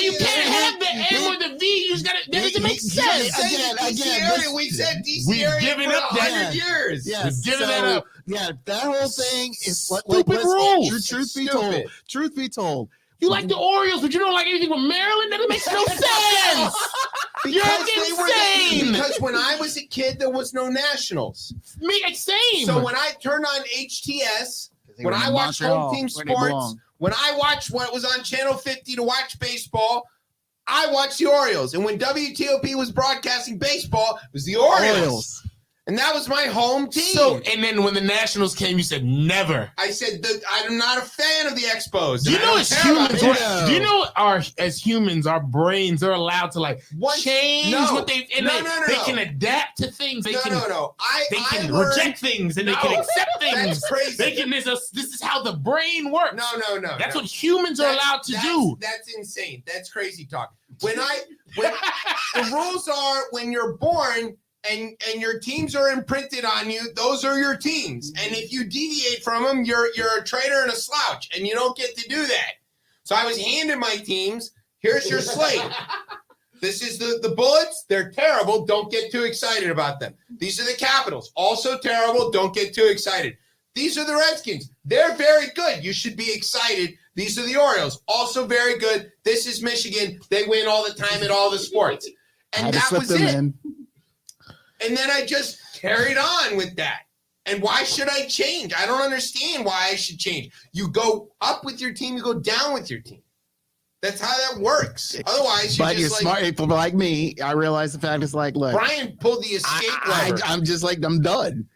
you can't have the M or the V. You just got to. That doesn't make sense. Again, we said DC we've area given for up that 100 years. Yes. We've given that up. Yeah, that whole thing is Stupid rules. Truth be told. You like the Orioles, but you don't like anything with Maryland? That makes no sense. You're insane. Because when I was a kid, there was no Nationals. Same. So when I turned on HTS, when I watched Home Team Sports, when I watched what was on Channel 50 to watch baseball, I watched the Orioles. And when WTOP was broadcasting baseball, it was the Orioles. And that was my home team. So, and then when the Nationals came, you said never. I said I'm not a fan of the Expos. You know, as humans, as humans, our brains are allowed to change what they can adapt to things. They can reject things and they can accept things. That's crazy. They can. This is how the brain works. No. That's what humans are allowed to do. That's insane. That's crazy talk. When the rules are when you're born. And your teams are imprinted on you. Those are your teams. And if you deviate from them, you're a traitor and a slouch, and you don't get to do that. So I was handed my teams. Here's your slate. This is the Bullets. They're terrible. Don't get too excited about them. These are the Capitals. Also terrible. Don't get too excited. These are the Redskins. They're very good. You should be excited. These are the Orioles. Also very good. This is Michigan. They win all the time at all the sports. And that was it. And then I just carried on with that. And why should I change? I don't understand why I should change. You go up with your team, you go down with your team. That's how that works. Otherwise, you're smart people like me. I realize the fact is look, Brian pulled the escape lever. I'm just I'm done.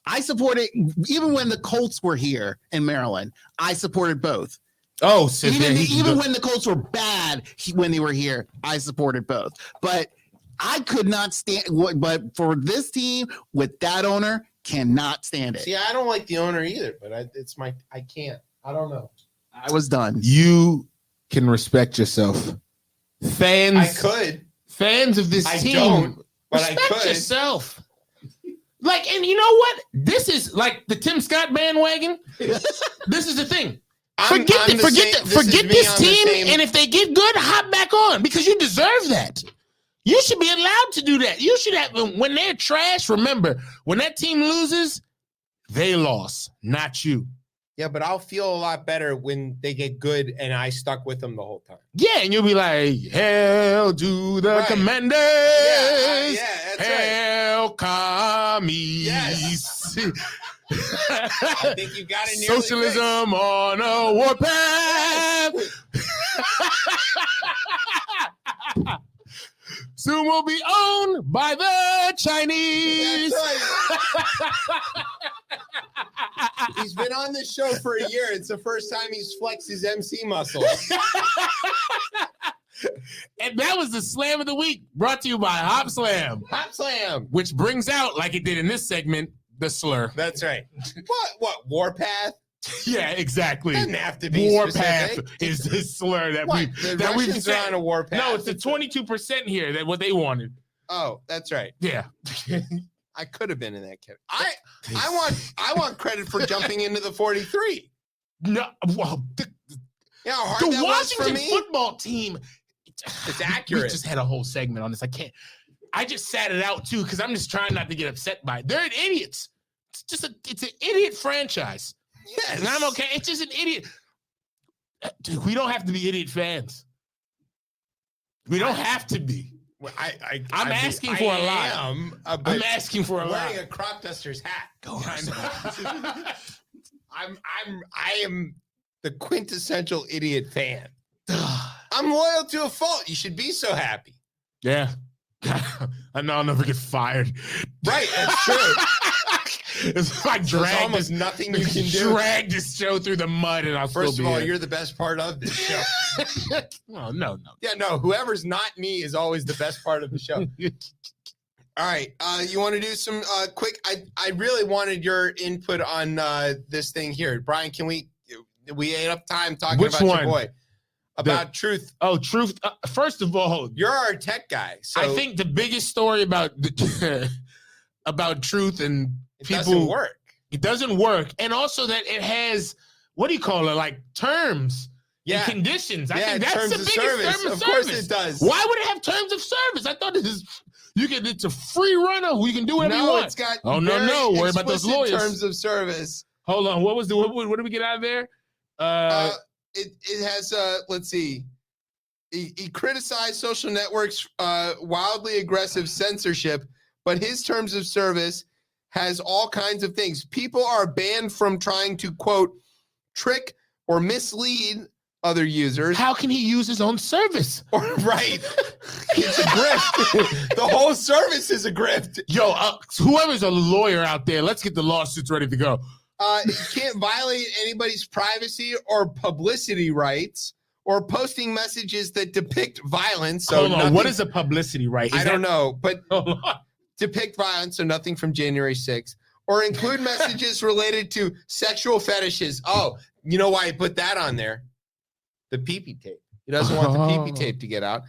I supported, even when the Colts were here in Maryland, I supported both. Oh, so even when the Colts were bad when they were here, I supported both. But I could not stand, but for this team with that owner, cannot stand it. See, I don't like the owner either, but I can't. I don't know. I was done. You can respect yourself. Fans. I could. Fans of this team. Don't, but respect I could. yourself. And you know what? This is like the Tim Scott bandwagon. This is the thing. Forget this team, and if they get good, hop back on because you deserve that. You should be allowed to do that. You should have, when they're trash, remember, when that team loses, they lost, not you. Yeah, but I'll feel a lot better when they get good and I stuck with them the whole time. Yeah, and you'll be like, hail to the Right. commanders. That's right. Hail commies. Yes. I think you got it nearly Socialism on a warpath. Soon will be owned by the Chinese. That's right. He's been on this show for a year. It's the first time he's flexed his MC muscles. And that was the slam of the week, brought to you by Hopslam, Hopslam. which brings out, like it did in this segment, the slur. That's right. What? Warpath? Yeah, exactly. Doesn't have to be Warpath specific. is the slur that What? we The that we've Russians are said. on a warpath. No, it's the 22% here that what they wanted. Oh, that's right. Yeah. I could have been in that category. I want credit for jumping into the 43. No, well, Yeah, how hard the that was for Washington me. football team. It's We accurate. just had a whole segment on this. I just sat it out too because I'm just trying not to get upset by it. They're idiots. It's an idiot franchise. Yes. And I'm okay. It's just an idiot. Dude, we don't have to be idiot fans. We don't have to be. Well, I'm asking for a lot. I'm asking for a lot. wearing a crop duster's hat. I I am the quintessential idiot fan. I'm loyal to a fault. You should be so happy. Yeah. I know I'll never get fired. Right, that's true. It's like There's almost nothing you can do. drag this show through the mud and I'll First still of be all, here. you're the best part of this show. No. Yeah, no, whoever's not me is always the best part of the show. All right, you want to do some quick? I really wanted your input on this thing here, Brian. Can we ate up time talking Which about one? your boy about truth? Oh, truth. First of all, You're our tech guy, so I think the biggest story about about truth and it people doesn't work. It doesn't work, and also that it has what do you call it? Like terms and conditions. I think that's terms the of biggest service. term of Of service. course it does. Why would it have terms of service? I thought it's a free runner. You can do whatever you No, want. it's got Oh, no, very no. Worry about those explicit lawyers. terms of service. Hold on. What did we get out of there? It has let's see. He criticized social networks wildly aggressive censorship, but his terms of service has all kinds of things. People are banned from trying to quote trick or mislead other users. How can he use his own service? Or right. It's a grift. The whole service is a grift. Yo, whoever's a lawyer out there, let's get the lawsuits ready to go. You can't violate anybody's privacy or publicity rights or posting messages that depict violence. So Hold on. nothing- What is a publicity right? I don't know, but Hold on. depict violence, so nothing from January 6th, or include messages related to sexual fetishes. Oh, you know why he put that on there? The pee-pee tape. He doesn't want the pee-pee tape to get out.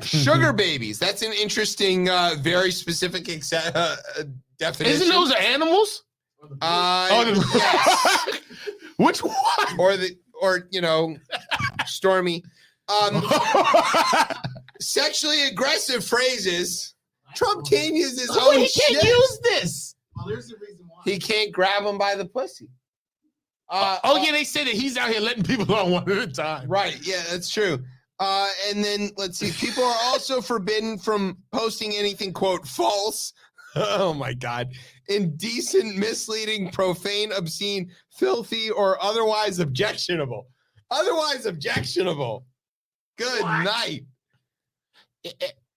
Sugar babies. That's an interesting, very specific definition. Isn't those animals? Yes. Which one? Or Stormy. Sexually aggressive phrases. Trump can't use his own He can't shit. use this. Well, there's a reason why. He can't grab him by the pussy. Yeah, they say that he's out here letting people on one at a time. Right. Yeah, that's true. And then let's see. People are also forbidden from posting anything, quote, false. Oh my God. Indecent, misleading, profane, obscene, filthy, or otherwise objectionable. Otherwise objectionable. Good night.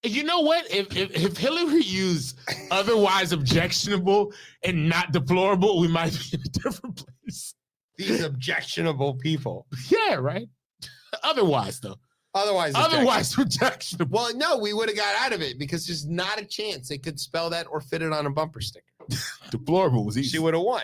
You know what? If Hillary used otherwise objectionable and not deplorable, we might be in a different place. These objectionable people. Yeah, right. Otherwise, though. Otherwise Objectionable. Well, no, we would have got out of it because there's not a chance they could spell that or fit it on a bumper sticker. Deplorable was easy. She would have won.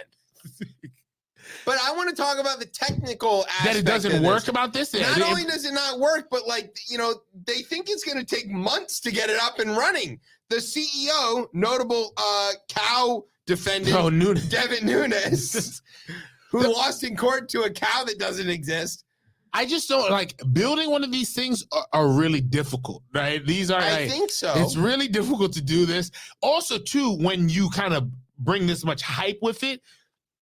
But I want to talk about the technical aspect. That it doesn't of work this. about this. Not only does it not work, but they think it's going to take months to get it up and running. The CEO, notable cow defendant, Devin Nunes, who lost in court to a cow that doesn't exist, I just don't like building one of these things are really difficult, right? These are, I think so. It's really difficult to do this. Also, too, when you kind of bring this much hype with it,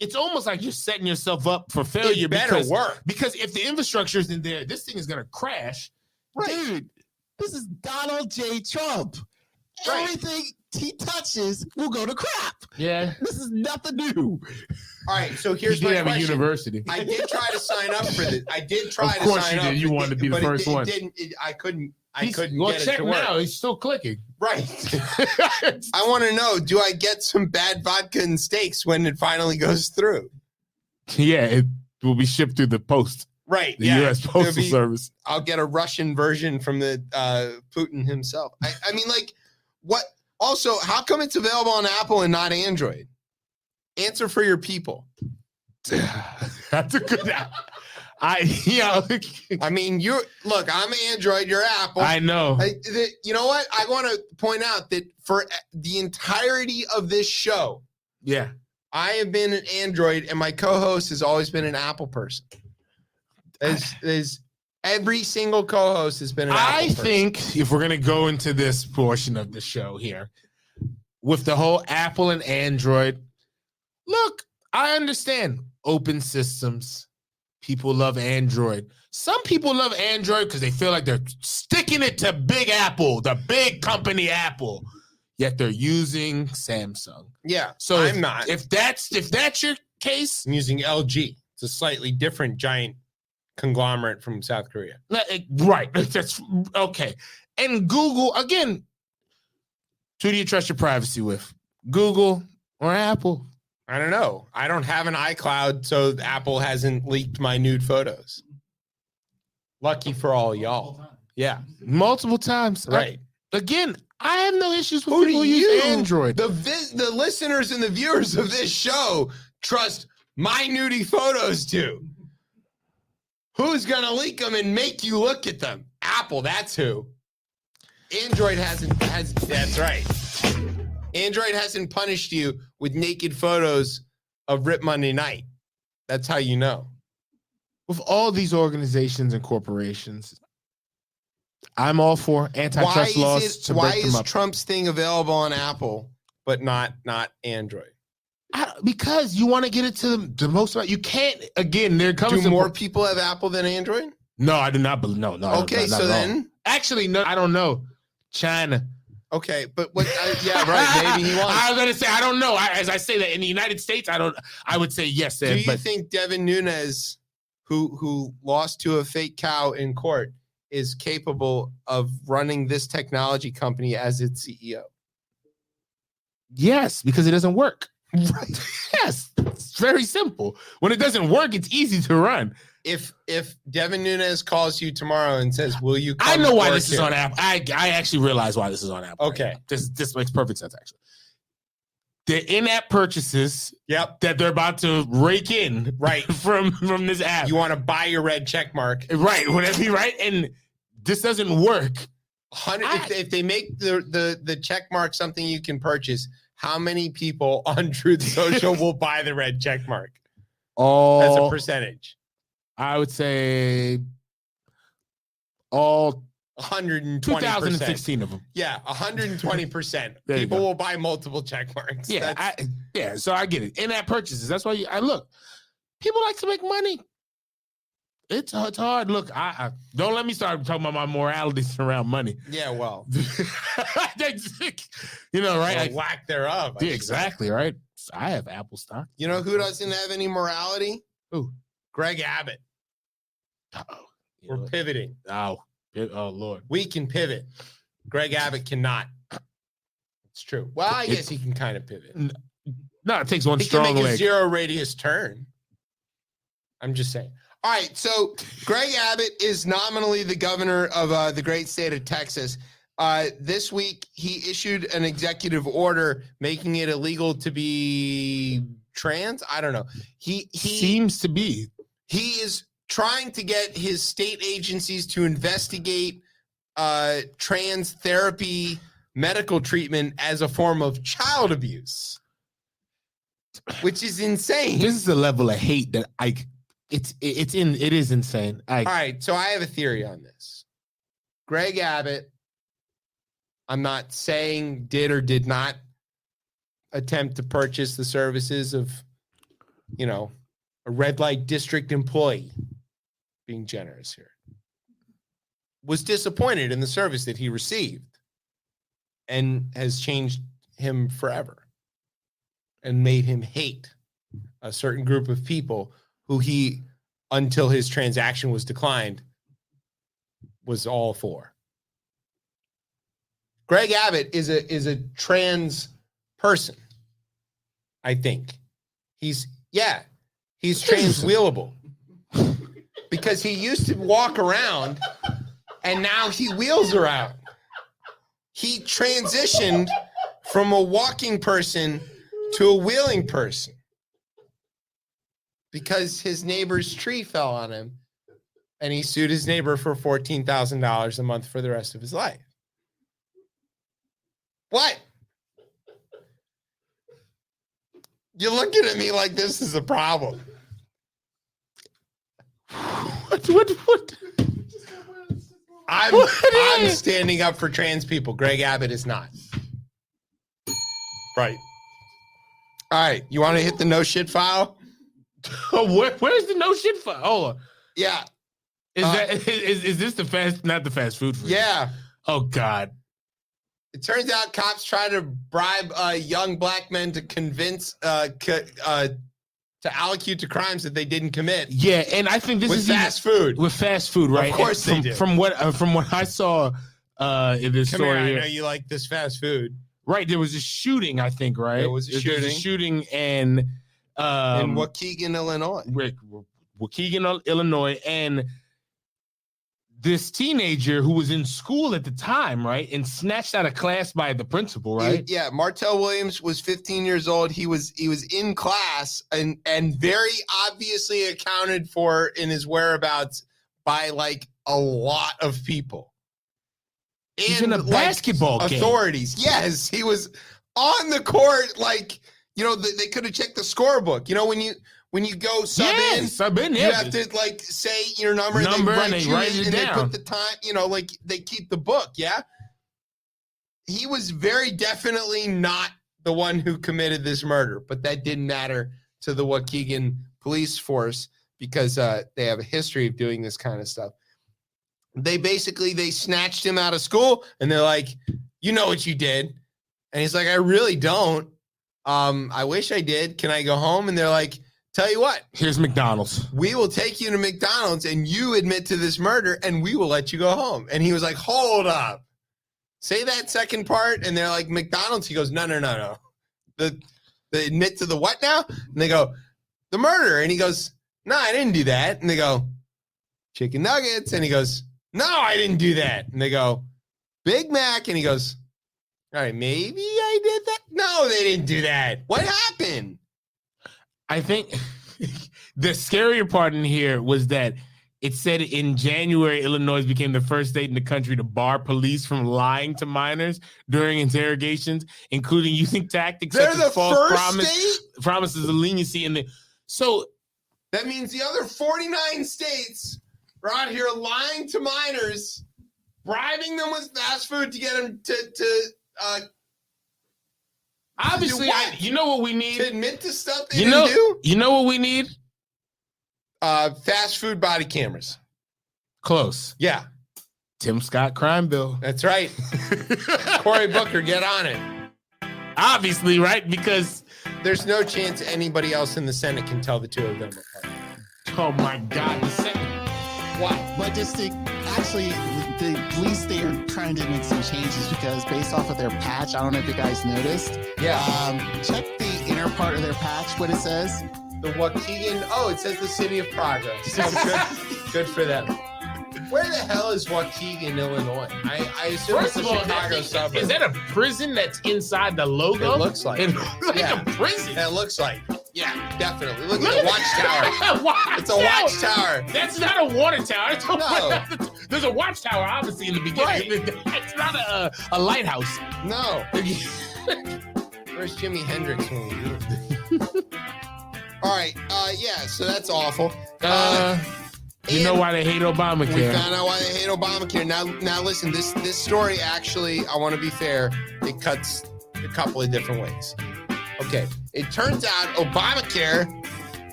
it's almost like you're setting yourself up for failure. It better work. Because if the infrastructure isn't there, this thing is going to crash. Right. Dude, this is Donald J. Trump. Right. Everything he touches will go to crap. Yeah. This is nothing new. All right, so here's You my did have a question. university. I did try to sign up for this. I did try Of to course sign you did. up. You wanted to be the but first one. I couldn't Well, get it check to work. now. He's still clicking. Right. I want to know, do I get some bad vodka and steaks when it finally goes through? Yeah, it will be shipped through the post, Right. the yeah. U.S. Postal Service. I'll get a Russian version from the Putin himself. I mean, like, what? Also, how come it's available on Apple and not Android? Answer for your people. That's a good. I mean, look. I'm Android. You're Apple. I know. You know what? I want to point out that for the entirety of this show, Yeah. I have been an Android, and my co-host has always been an Apple person. As every single co-host has been an Apple person. think if we're gonna go into this portion of the show here, with the whole Apple and Android, look, I understand open systems. People love Android. Some people love Android because they feel like they're sticking it to Big Apple, the big company Apple. Yet they're using Samsung. Yeah, So I'm not. If that's your case, I'm using LG. It's a slightly different giant conglomerate from South Korea. right? That's okay. And Google again. Who do you trust your privacy with? Google or Apple? I don't know. I don't have an iCloud, so Apple hasn't leaked my nude photos. Lucky for all y'all. Yeah, Multiple times. right. Again, I have no issues with Who people do who you, use Android. the listeners and the viewers of this show, trust my nudie photos to? Who's gonna leak them and make you look at them? Apple, that's who. Android hasn't. That's right. Android hasn't punished you with naked photos of Rip Monday Night. That's how you know. With all these organizations and corporations, I'm all for antitrust laws to why break them is up. Trump's thing available on Apple but not Android? Because you want to get it to the most. You can't. Again, there comes Do more people have Apple than Android? No, I do not believe. No. Okay, not so at all. then, actually, no, I don't know. China. okay, but what? Yeah, right. Maybe he wants. I was gonna say I don't know. As I say that in the United States, I don't. I would say yes. Do you think Devin Nunes, who lost to a fake cow in court, is capable of running this technology company as its CEO? Yes, because it doesn't work. Right. Yes, it's very simple. When it doesn't work, it's easy to run. If Devin Nunes calls you tomorrow and says, "Will you?" I know why this here?" is on Apple. I actually realize why this is on Apple. Okay. Right now. This makes perfect sense. Actually, the in-app purchases. Yep. That they're about to rake in Right. from this app. You want to buy your red check mark. Right, whatever. Right, and this doesn't work. If they make the check mark something you can purchase, how many people on Truth Social will buy the red check mark as a percentage? I would say all 120%. 2016 of them. Yeah, 120%. There you People go. will buy multiple check marks. Yeah, so I get it. In-app purchases. That's why I look. People like to make money. It's hard. Look, I don't let me start talking about my moralities around money. Yeah, well, you know, right? or lack thereof. I Yeah, should say. exactly, right? I have Apple stock. You know who doesn't have any morality? Who? Greg Abbott. Uh-oh. You We're know, pivoting. oh Lord. We can pivot. Greg Abbott cannot. It's true. Well, I guess he can kind of pivot. No, it takes one He can strong make a leg. zero radius turn. I'm just saying. All right, so Greg Abbott is nominally the governor of the great state of Texas. This week, he issued an executive order making it illegal to be trans. I don't know. He Seems to be. He is trying to get his state agencies to investigate trans therapy medical treatment as a form of child abuse, which is insane. This is a level of hate that it is insane. All right, so I have a theory on this. Greg Abbott, I'm not saying did or did not attempt to purchase the services of, a red light district employee, being generous here, was disappointed in the service that he received and has changed him forever and made him hate a certain group of people who he, until his transaction was declined, was all for. Greg Abbott is a trans person, I think. He's trans-wheelable. Because he used to walk around and now he wheels around. He transitioned from a walking person to a wheeling person because his neighbor's tree fell on him and he sued his neighbor for $14,000 a month for the rest of his life. What? You're looking at me like this is a problem. What? I'm standing up for trans people. Greg Abbott is not. Right. All right. You want to hit the no shit file? Where's the no shit file? Hold on. Yeah. Is this the not the fast food? Yeah. Oh God. It turns out cops try to bribe young black men to convince to allocute to crimes that they didn't commit. Yeah, and I think this with is fast food. With fast food, right? Of course they do. From what I saw in this Come story, here, I know you like this fast food. Right, there was a shooting, I think, right? There was a shooting in Waukegan, Illinois. Waukegan, Illinois, and this teenager who was in school at the time, right, and snatched out of class by the principal, right? Yeah, Martell Williams was 15 years old. He was in class and very obviously accounted for in his whereabouts by like a lot of people. He's in a basketball game. Authorities. Yes, he was on the court. Like, they could have checked the scorebook. When you go sub in, you have to like say your number and they write it down. They put the time, like they keep the book. Yeah. He was very definitely not the one who committed this murder, but that didn't matter to the Waukegan police force because they have a history of doing this kind of stuff. They snatched him out of school and they're like, you know what you did. And he's like, I really don't. I wish I did. Can I go home? And they're like, tell you what, here's McDonald's. We will take you to McDonald's and you admit to this murder and we will let you go home. And he was like, hold up. Say that second part. And they're like, McDonald's. He goes, no. The admit to the what now? And they go, the murder. And he goes, no, I didn't do that. And they go, chicken nuggets. And he goes, no, I didn't do that. And they go, Big Mac. And he goes, all right, maybe I did that. No, they didn't do that. What happened? I think the scarier part in here was that it said in January, Illinois became the first state in the country to bar police from lying to minors during interrogations, including using tactics such as false promises of leniency. So that means the other 49 states are out here lying to minors, bribing them with fast food to get them to obviously, you know what we need? To admit to stuff they didn't do? You know what we need? Fast food body cameras. Close. Yeah. Tim Scott crime bill. That's right. Cory Booker, get on it. Obviously, right? Because there's no chance anybody else in the Senate can tell the two of them apart. Oh, my God. The Senate. Wow. But just to actually, the police, they are trying to make some changes because based off of their patch, I don't know if you guys noticed. Yeah. Check the inner part of their patch, what it says. The Waukegan. Oh, it says the City of Progress. Good for them. Where the hell is Waukegan, Illinois? I assume First it's a Chicago suburb. Is that a prison that's inside the logo? It looks like. It looks like a prison. It looks like. Yeah, definitely. Look at the watchtower. It's a watchtower. That's not a water tower. No. There's a watchtower, obviously, in the beginning. Right. It's not a lighthouse. No. Where's Jimi Hendrix when we do it? All right. Yeah. So that's awful. You know why they hate Obamacare. We found out why they hate Obamacare. Now listen. This story actually, I want to be fair. It cuts a couple of different ways. Okay. It turns out Obamacare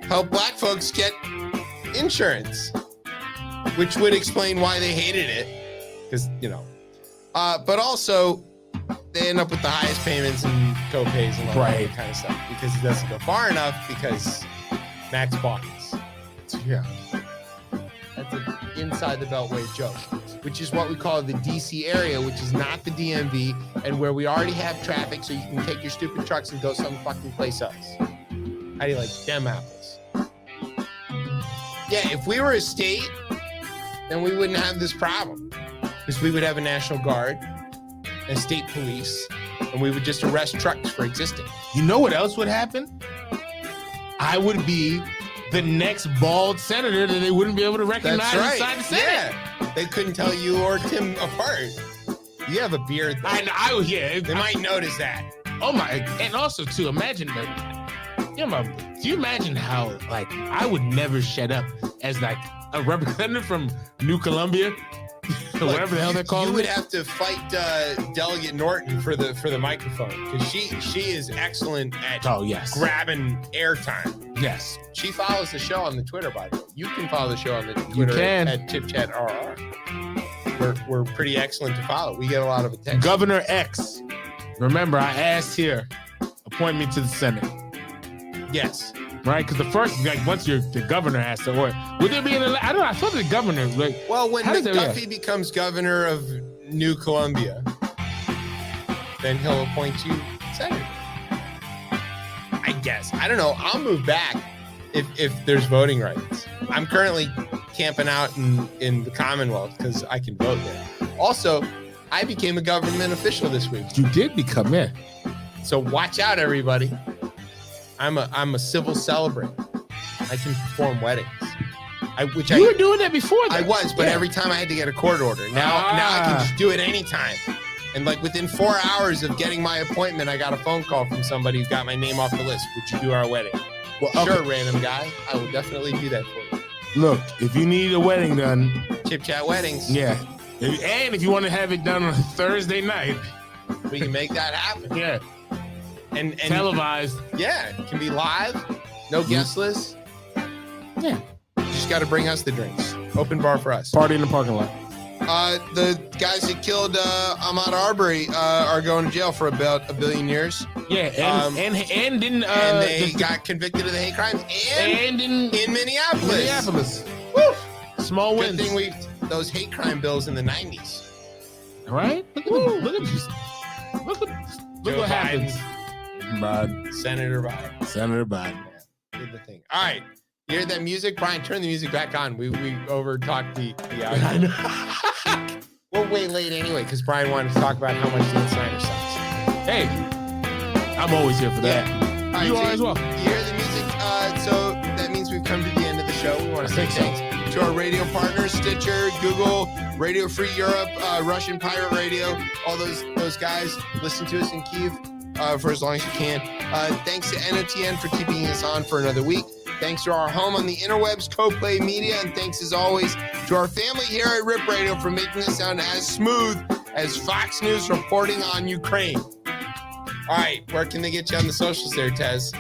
helped black folks get insurance, which would explain why they hated it. Because but also they end up with the highest payments and co-pays and all that kind of stuff because it doesn't go far enough because Max Baucus. Yeah. That's an inside the Beltway joke, which is what we call the DC area, which is not the DMV, and where we already have traffic, so you can take your stupid trucks and go some fucking place else. How do you like them apples? Yeah, if we were a state, then we wouldn't have this problem. Because we would have a National Guard, a state police, and we would just arrest trucks for existing. You know what else would happen? I would be the next bald senator that they wouldn't be able to recognize inside the Senate. Yeah. They couldn't tell you or Tim apart. You have a beard, though. They might notice that. Oh my, and also too, imagine that. Do you imagine how, like, I would never shut up as like a representative from New Columbia? Whatever the hell they're calling it. You would have to fight Delegate Norton for the microphone because she is excellent at grabbing airtime. Yes. She follows the show on the Twitter, by the way. You can follow the show on the Twitter at ChipChatRR. We're pretty excellent to follow. We get a lot of attention. Governor X. Remember, I asked here, appoint me to the Senate. Yes. Right? Because the first, like, once the governor has to work, would there be an election? I don't know. I thought the governor, like, well, when McDuffie becomes governor of New Columbia, then he'll appoint you senator. I guess. I don't know. I'll move back if there's voting rights. I'm currently camping out in the Commonwealth because I can vote there. Also, I became a government official this week. You did become it. So watch out, everybody. I'm a civil celebrant. I can perform weddings. You were doing that before. I was, but every time I had to get a court order. Now I can just do it anytime. And like within 4 hours of getting my appointment, I got a phone call from somebody who got my name off the list. Would you do our wedding? Well, sure, random guy. I will definitely do that for you. Look, if you need a wedding done, Chip Chat Weddings. Yeah. And if you want to have it done on a Thursday night, we can make that happen. Yeah. And televised. Yeah, it can be live, no guest list. Yeah. You just got to bring us the drinks. Open bar for us. Party in the parking lot. The guys that killed Ahmaud Arbery are going to jail for about 1 billion years. Yeah, and didn't and they got convicted of the hate crimes and in Minneapolis. Woo! Small wins. Good thing those hate crime bills in the 90s. All right. Look what happens. Senator Biden. Did the thing. All right. You hear that music? Brian, turn the music back on. We over-talked the audio. We're way late anyway because Brian wanted to talk about how much Snyder sucks. Hey, I'm always here for that. Yeah. Right, you are as well. You hear the music? So that means we've come to the end of the show. We want to say thanks to our radio partners, Stitcher, Google, Radio Free Europe, Russian Pirate Radio, all those guys listen to us in Kyiv for as long as you can. Thanks to NOTN for keeping us on for another week. Thanks to our home on the interwebs, CoPlay Media, and thanks as always to our family here at Rip Radio for making this sound as smooth as Fox News reporting on Ukraine. All right, where can they get you on the socials there, Tez?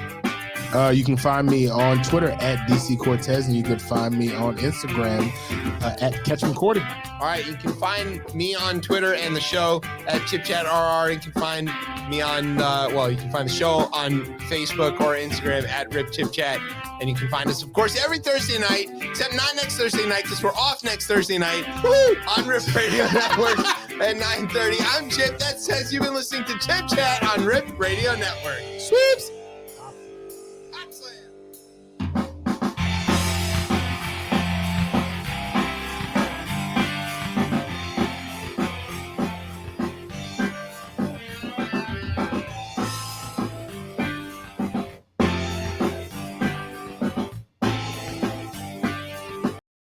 You can find me on Twitter at DC Cortez, and you can find me on Instagram at Catch Me Cordy. All right, you can find me on Twitter and the show at ChipChatRR. You can find me on, you can find the show on Facebook or Instagram at RipChipChat. And you can find us, of course, every Thursday night, except not next Thursday night because we're off next Thursday night on Rip Radio Network at 9:30. I'm Chip. That says you've been listening to Chip Chat on Rip Radio Network. Sweeps.